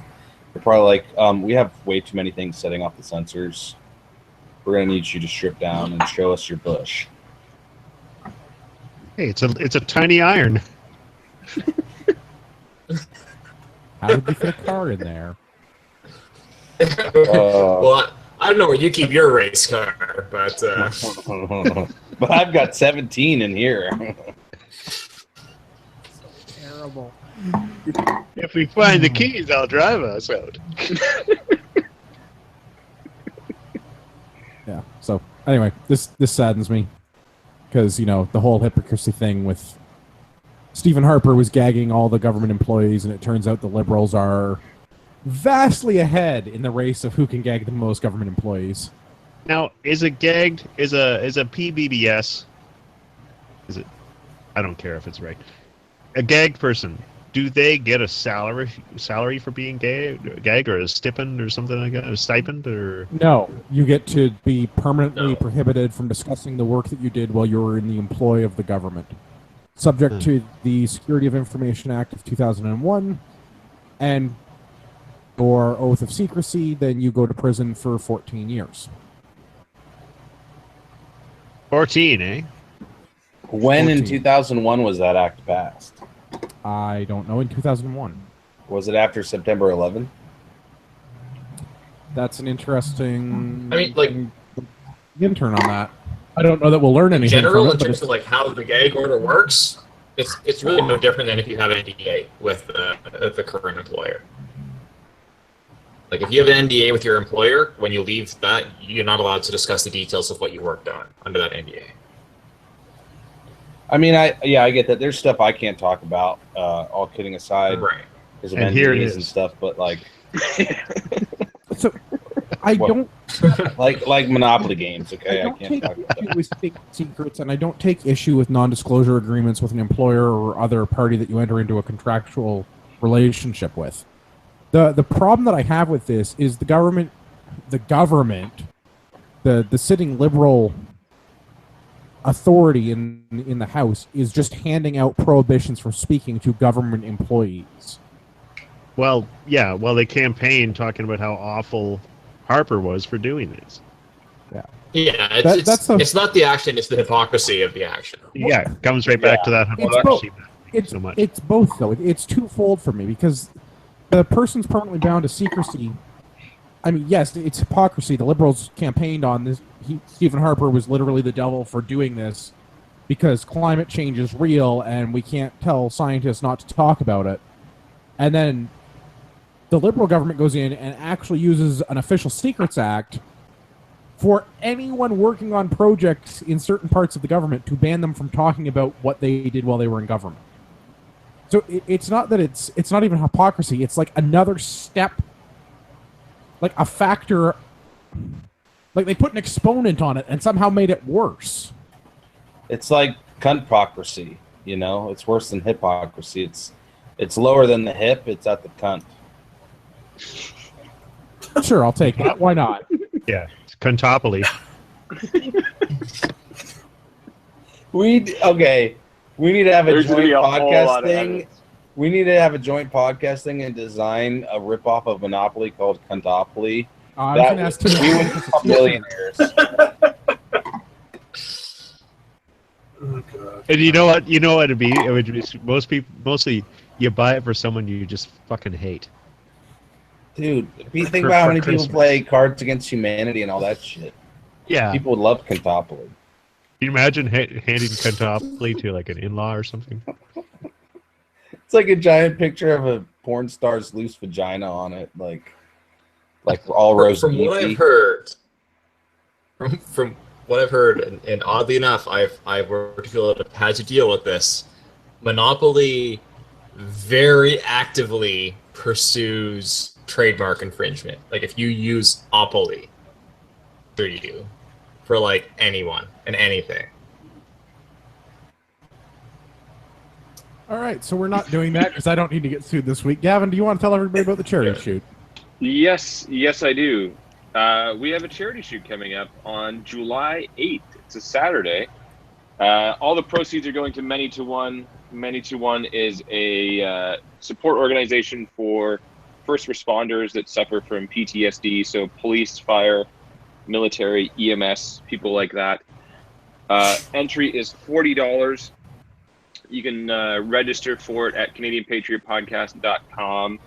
they're probably like, we have way too many things setting off the sensors. We're gonna need you to strip down and show us your bush. Hey, it's a tiny iron. How did you fit a car in there? Well, I don't know where you keep your race car, but But I've got 17 in here. Terrible. If we find the keys, I'll drive us out. Yeah. So anyway, this saddens me because the whole hypocrisy thing with Stephen Harper was gagging all the government employees, and it turns out the Liberals are vastly ahead in the race of who can gag the most government employees. Now, is a gagged is a PBBS? Is it? I don't care if it's right. A gagged person, do they get a salary for being gagged, or a stipend or something like that, a stipend, or? No, you get to be permanently prohibited from discussing the work that you did while you were in the employ of the government, subject to the Security of Information Act of 2001, and your oath of secrecy. Then you go to prison for 14 years. 14, eh? When 14. in 2001 was that act passed? I don't know. In 2001. Was it after September 11? That's an interesting. I mean, like, intern on that. I don't know that we'll learn anything. general, from in it, but terms of like how the gag order works, it's really no different than if you have an NDA with the current employer. Like if you have an NDA with your employer, when you leave that, you're not allowed to discuss the details of what you worked on under that NDA. I mean, I get that. There's stuff I can't talk about. All kidding aside, Right. because of And here it NDAs is. and stuff. But like, So I What? don't. like Monopoly games. I Okay, I don't can't take talk about issue that. with state secrets, and I don't take issue with non-disclosure agreements with an employer or other party that you enter into a contractual relationship with. The problem that I have with this is the government, the sitting liberal authority in the House is just handing out prohibitions for speaking to government employees. Well, yeah. Well, they campaigned talking about how awful Harper was for doing this. Yeah, it's not the action; it's the hypocrisy of the action. Yeah, it comes right back to that hypocrisy. So much. It's both, though. It's twofold for me, because the person's permanently bound to secrecy. I mean, yes, it's hypocrisy. The Liberals campaigned on this. Stephen Harper was literally the devil for doing this because climate change is real and we can't tell scientists not to talk about it. And then the Liberal government goes in and actually uses an Official Secrets Act for anyone working on projects in certain parts of the government to ban them from talking about what they did while they were in government. So it's not that it's not even hypocrisy. It's like another step, like a factor. Like they put an exponent on it and somehow made it worse. It's like cuntpocracy. It's worse than hypocrisy. It's lower than the hip. It's at the cunt. Sure, I'll take that. Why not? Yeah, it's Contopoly. We need to have a There's gonna joint be a whole lot podcast of thing. edits. We need to have a joint podcast thing and design a ripoff of Monopoly called Cuntopoly. I was going to ask Tim. We would become millionaires. Oh, God. And you know what? It'd be. It would be mostly you buy it for someone you just fucking hate. Dude, if you think For- about how for many people Christmas. play Cards Against Humanity and all that shit, Yeah. people would love Cuntopoly. Can you imagine handing Contopoly to like an in-law or something? It's like a giant picture of a porn star's loose vagina on it, like all rose From what I've heard, from what I've heard, and oddly enough, I've worked with people that have had to deal with this. Monopoly very actively pursues trademark infringement. Like if you use opoly, sure you do, for like anyone and anything. All right, so we're not doing that because I don't need to get sued this week. Gavin, do you want to tell everybody about the charity shoot? Yes, I do. We have a charity shoot coming up on July 8th. It's a Saturday. All the proceeds are going to Many to One. Many to One is a support organization for first responders that suffer from PTSD, so police, fire, military, EMS, people like that. Entry is $40. You can register for it at CanadianPatriotPodcast.com.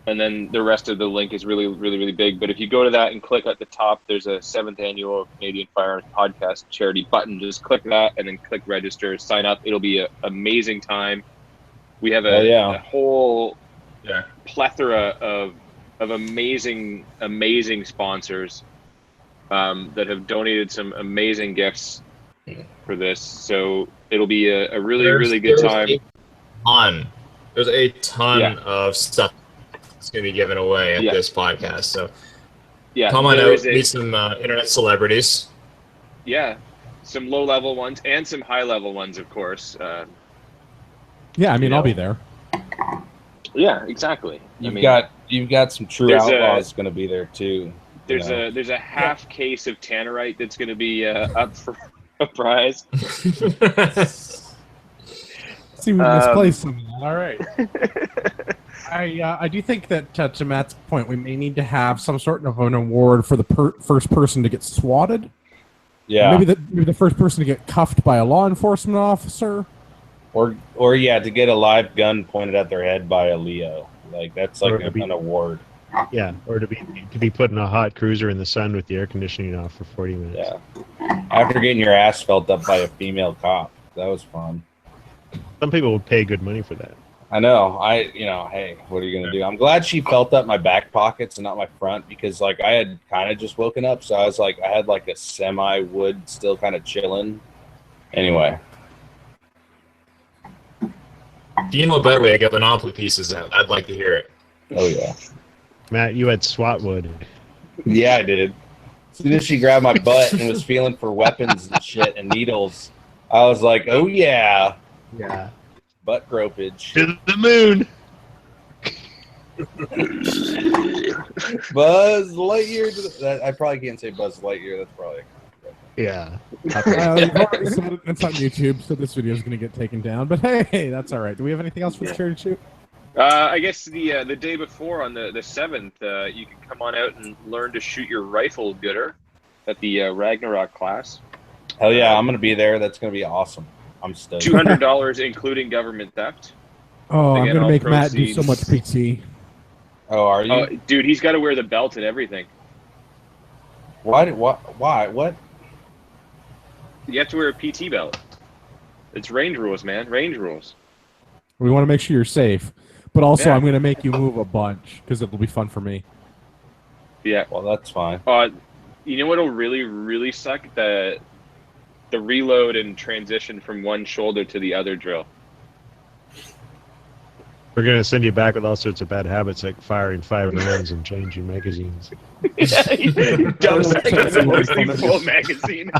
And then the rest of the link is really, really, really big. But if you go to that and click at the top, there's a 7th annual Canadian Firearms Podcast charity button. Just click that and then click register, sign up. It'll be an amazing time. We have a whole plethora of amazing, amazing sponsors that have donated some amazing gifts for this. So it'll be a really, really good time. There's a ton of stuff that's going to be given away at this podcast. So come on out, meet some internet celebrities. Yeah, some low-level ones and some high-level ones, of course. Yeah, I mean, I'll be there. Yeah, exactly. You've got some true outlaws going to be there too. There's a half case of tannerite that's going to be up for a prize. Seems misplaced. All right. I do think that to Matt's point, we may need to have some sort of an award for the first person to get swatted. Yeah. Maybe the first person to get cuffed by a law enforcement officer. Or to get a live gun pointed at their head by a Leo. Like that's like an award. Yeah, or to be put in a hot cruiser in the sun with the air conditioning off for 40 minutes. Yeah. After getting your ass felt up by a female cop. That was fun. Some people would pay good money for that. I know. Hey, what are you gonna do? I'm glad she felt up my back pockets and not my front because like I had kind of just woken up, so I was like I had like a semi wood still kind of chilling. Anyway. Do you know a better way to get Monopoly pieces out? I'd like to hear it. Oh yeah. Matt, you had SWAT wood. Yeah, I did. As soon as she grabbed my butt and was feeling for weapons and shit and needles, I was like, oh yeah. Yeah. Butt gropage. To the moon. Buzz Lightyear. I probably can't say Buzz Lightyear. That's probably. Yeah. You've already said it. It's on YouTube, so this video is going to get taken down. But hey, that's all right. Do we have anything else for the charity shoot? I guess the day before, on the 7th, you can come on out and learn to shoot your rifle gooder at the Ragnarok class. Hell yeah, I'm going to be there. That's going to be awesome. I'm stoked. $200 including government theft. Oh, I'm going to make Matt do so much PT. Oh, are you? Oh, dude, he's got to wear the belt and everything. Why? What? You have to wear a PT belt. It's range rules, man. Range rules. We want to make sure you're safe. But also, I'm going to make you move a bunch because it'll be fun for me. Yeah. Well, that's fine. You know what'll really, really suck? The reload and transition from one shoulder to the other drill. We're going to send you back with all sorts of bad habits like firing 5 rounds and changing magazines. Dumb mostly full magazine.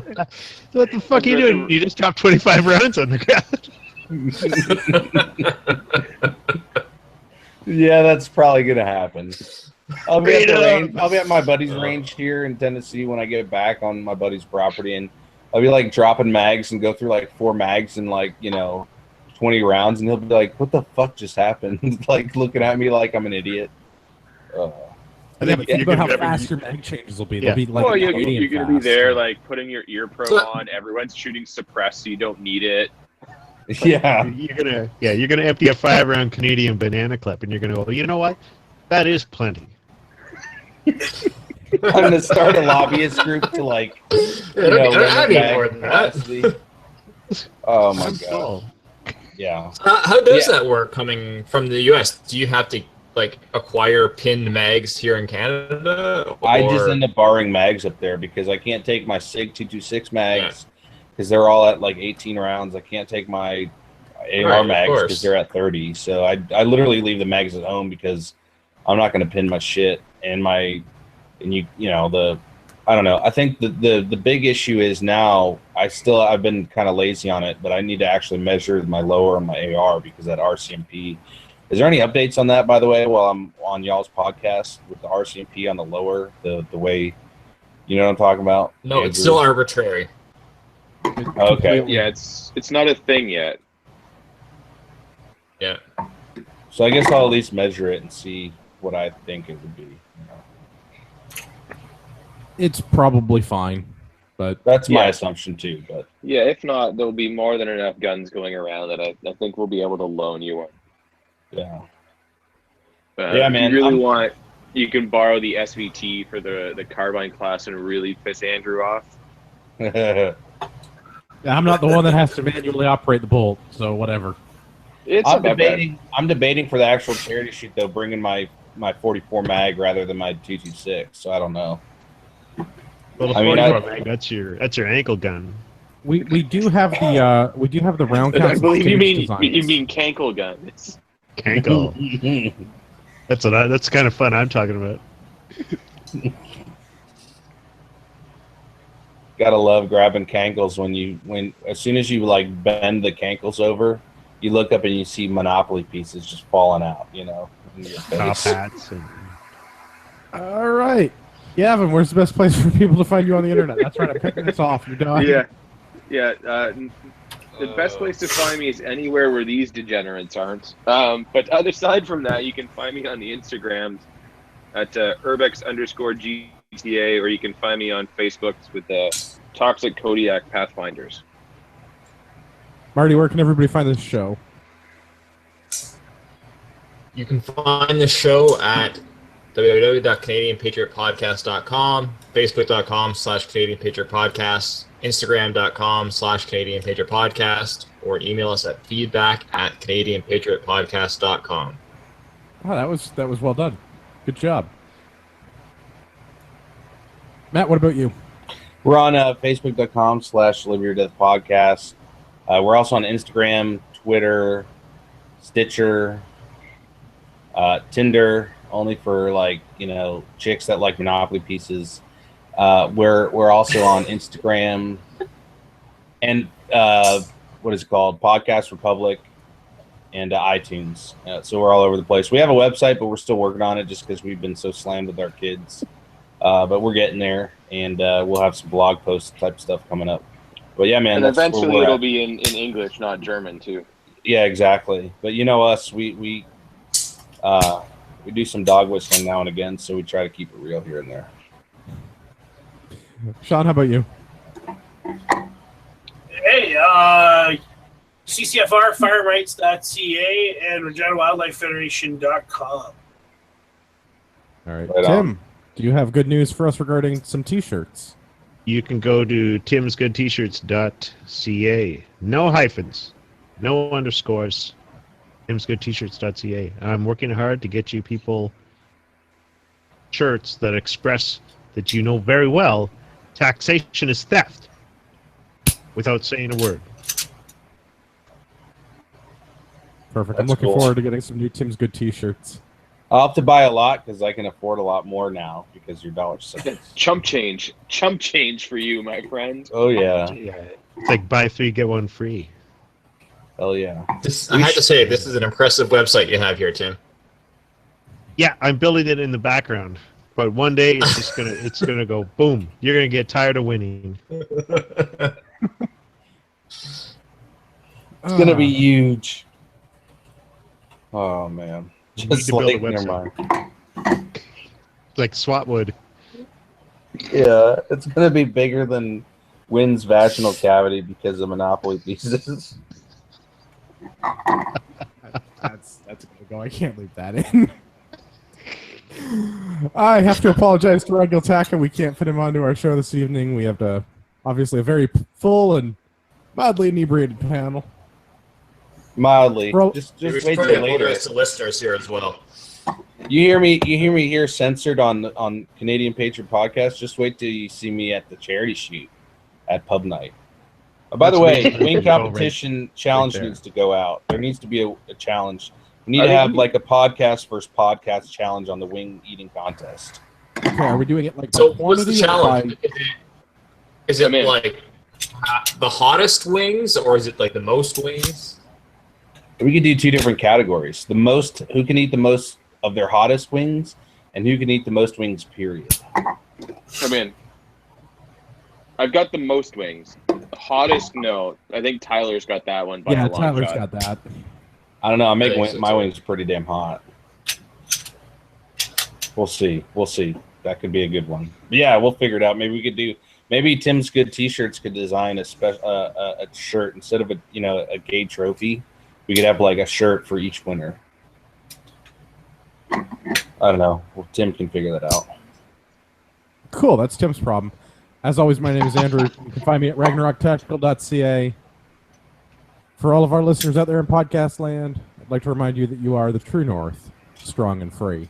So what the fuck are you doing? You just dropped 25 rounds on the ground. Yeah, that's probably going to happen. I'll be at my buddy's range here in Tennessee when I get back on my buddy's property, and I'll be like dropping mags and go through like 4 mags and like 20 rounds, and he'll be like, "What the fuck just happened?" Like looking at me like I'm an idiot. I think about how fast your mag changes will be. They'll be like you're going to be there, like putting your ear pro on. Everyone's shooting suppressed, so you don't need it. Yeah, you're gonna empty a 5-round Canadian banana clip, and you're gonna go, well, you know what? That is plenty. I'm gonna start a lobbyist group to like. I need more than that. Oh my god. Yeah. How does that work coming from the U.S.? Do you have to like acquire pinned mags here in Canada? Or... I just end up borrowing mags up there because I can't take my SIG 226 mags because they're all at like 18 rounds. I can't take my AR mags because they're at 30. So I literally leave the mags at home because I'm not going to pin my shit I don't know. I think the big issue is now I've been kind of lazy on it, but I need to actually measure my lower and my AR because that RCMP. Is there any updates on that, by the way, while I'm on y'all's podcast with the RCMP on the lower, the way, you know what I'm talking about? No, it's still arbitrary. Okay. Yeah, it's not a thing yet. Yeah. So I guess I'll at least measure it and see what I think it would be. It's probably fine, but That's my Yeah. assumption too. But Yeah, if not, there'll be more than enough guns going around that I think we'll be able to loan you one. yeah, If man, you really want, you can borrow the SVT for the carbine class and really piss Andrew off. I'm not the one that has to manually operate the bolt, so whatever. It's I'm not that bad. debating. I'm debating for the actual charity shoot though, bringing my 44 mag rather than my 226. So I don't know. Well, the I mean, 44 mag, that's your ankle gun. We do have the round I counts. believe you mean designs. cankle guns. Ankle. That's kind of fun. I'm talking about. Gotta love grabbing cankles when as soon as you like bend the cankles over, you look up and you see Monopoly pieces just falling out. You know, in your Top face. hats. And... All right. Gavin, where's the best place for people to find you on the internet? That's right. I'm picking this off. You're done. Yeah. The best place to find me is anywhere where these degenerates aren't. But aside from that, you can find me on the Instagrams at urbex_GTA, or you can find me on Facebook with Toxic Kodiak Pathfinders. Marty, where can everybody find this show? You can find the show at www.canadianpatriotpodcast.com, facebook.com/canadianpatriotpodcast, instagram.com/canadianpatriotpodcast, or email us at feedback@canadianpatriotpodcast.com. Oh, that was well done. Good job. Matt, what about you? We're on facebook.com/liveyourdeathpodcast. We're also on Instagram, Twitter, Stitcher, Tinder, only for like, chicks that like Monopoly pieces. We're also on Instagram and what is it called? Podcast Republic and iTunes. So we're all over the place. We have a website, but we're still working on it just because we've been so slammed with our kids. But we're getting there, and we'll have some blog post type stuff coming up. But yeah, man, And that's where eventually we're it'll at. be in English, not German, too. Yeah, exactly. But you know us, we do some dog whistling now and again, so we try to keep it real here and there. Sean, how about you? Hey, CCFR, FireRights.ca, and ReginaWildlifeFederation.com. All right. Right Tim, on. do you have good news for us regarding some T-shirts? You can go to timsgoodtshirts.ca. No hyphens, no underscores. timsgoodtshirts.ca. I'm working hard to get you people shirts that express that you know very well taxation is theft without saying a word. Perfect. I'm That's looking cool. forward to getting some new Tim's Good T-shirts. I'll have to buy a lot because I can afford a lot more now because your dollar's so. Chump change for you, my friend. Oh yeah, Yeah, it's like buy three get one free. hell yeah. I have to say, this is an impressive website you have here, Tim. Yeah, I'm building it in the background, but one day it's gonna go boom. You're gonna get tired of winning. It's gonna be huge. Oh man, You need just to build a like never website. mind. Like SWATwood. Yeah, it's gonna be bigger than Wynn's vaginal cavity because of Monopoly pieces. That's gonna go. I can't leave that in. I have to apologize to Reg Taka. We can't fit him onto our show this evening. We have obviously a very full and mildly inebriated panel. Mildly, Bro- just There's wait till probably later. to listeners here as well. You hear me here censored on Canadian Patriot Podcast. Just wait till you see me at the charity shoot at pub night. By the way, That's wing right. competition challenge right there. needs to go out. There needs to be a challenge. We need I to think have we- like a podcast versus podcast challenge on the wing eating contest. Okay, are we doing it like by So what's the quantity or challenge? by- Is it I'm in. like the hottest wings, or is it like the most wings? We could do two different categories. The most, who can eat the most of their hottest wings, and who can eat the most wings, period. I'm in. I've got the most wings. The hottest, no. I think Tyler's got that one by Yeah, a long Tyler's shot. got that. I don't know. I make I think so, my too. wings pretty damn hot. We'll see. That could be a good one. But yeah, we'll figure it out. Maybe we could do. Maybe Tim's Good T-shirts could design a shirt instead of a gay trophy. We could have like a shirt for each winner. I don't know. Well, Tim can figure that out. Cool. That's Tim's problem. As always, my name is Andrew. You can find me at ragnaroktactical.ca. For all of our listeners out there in podcast land, I'd like to remind you that you are the true north, strong and free.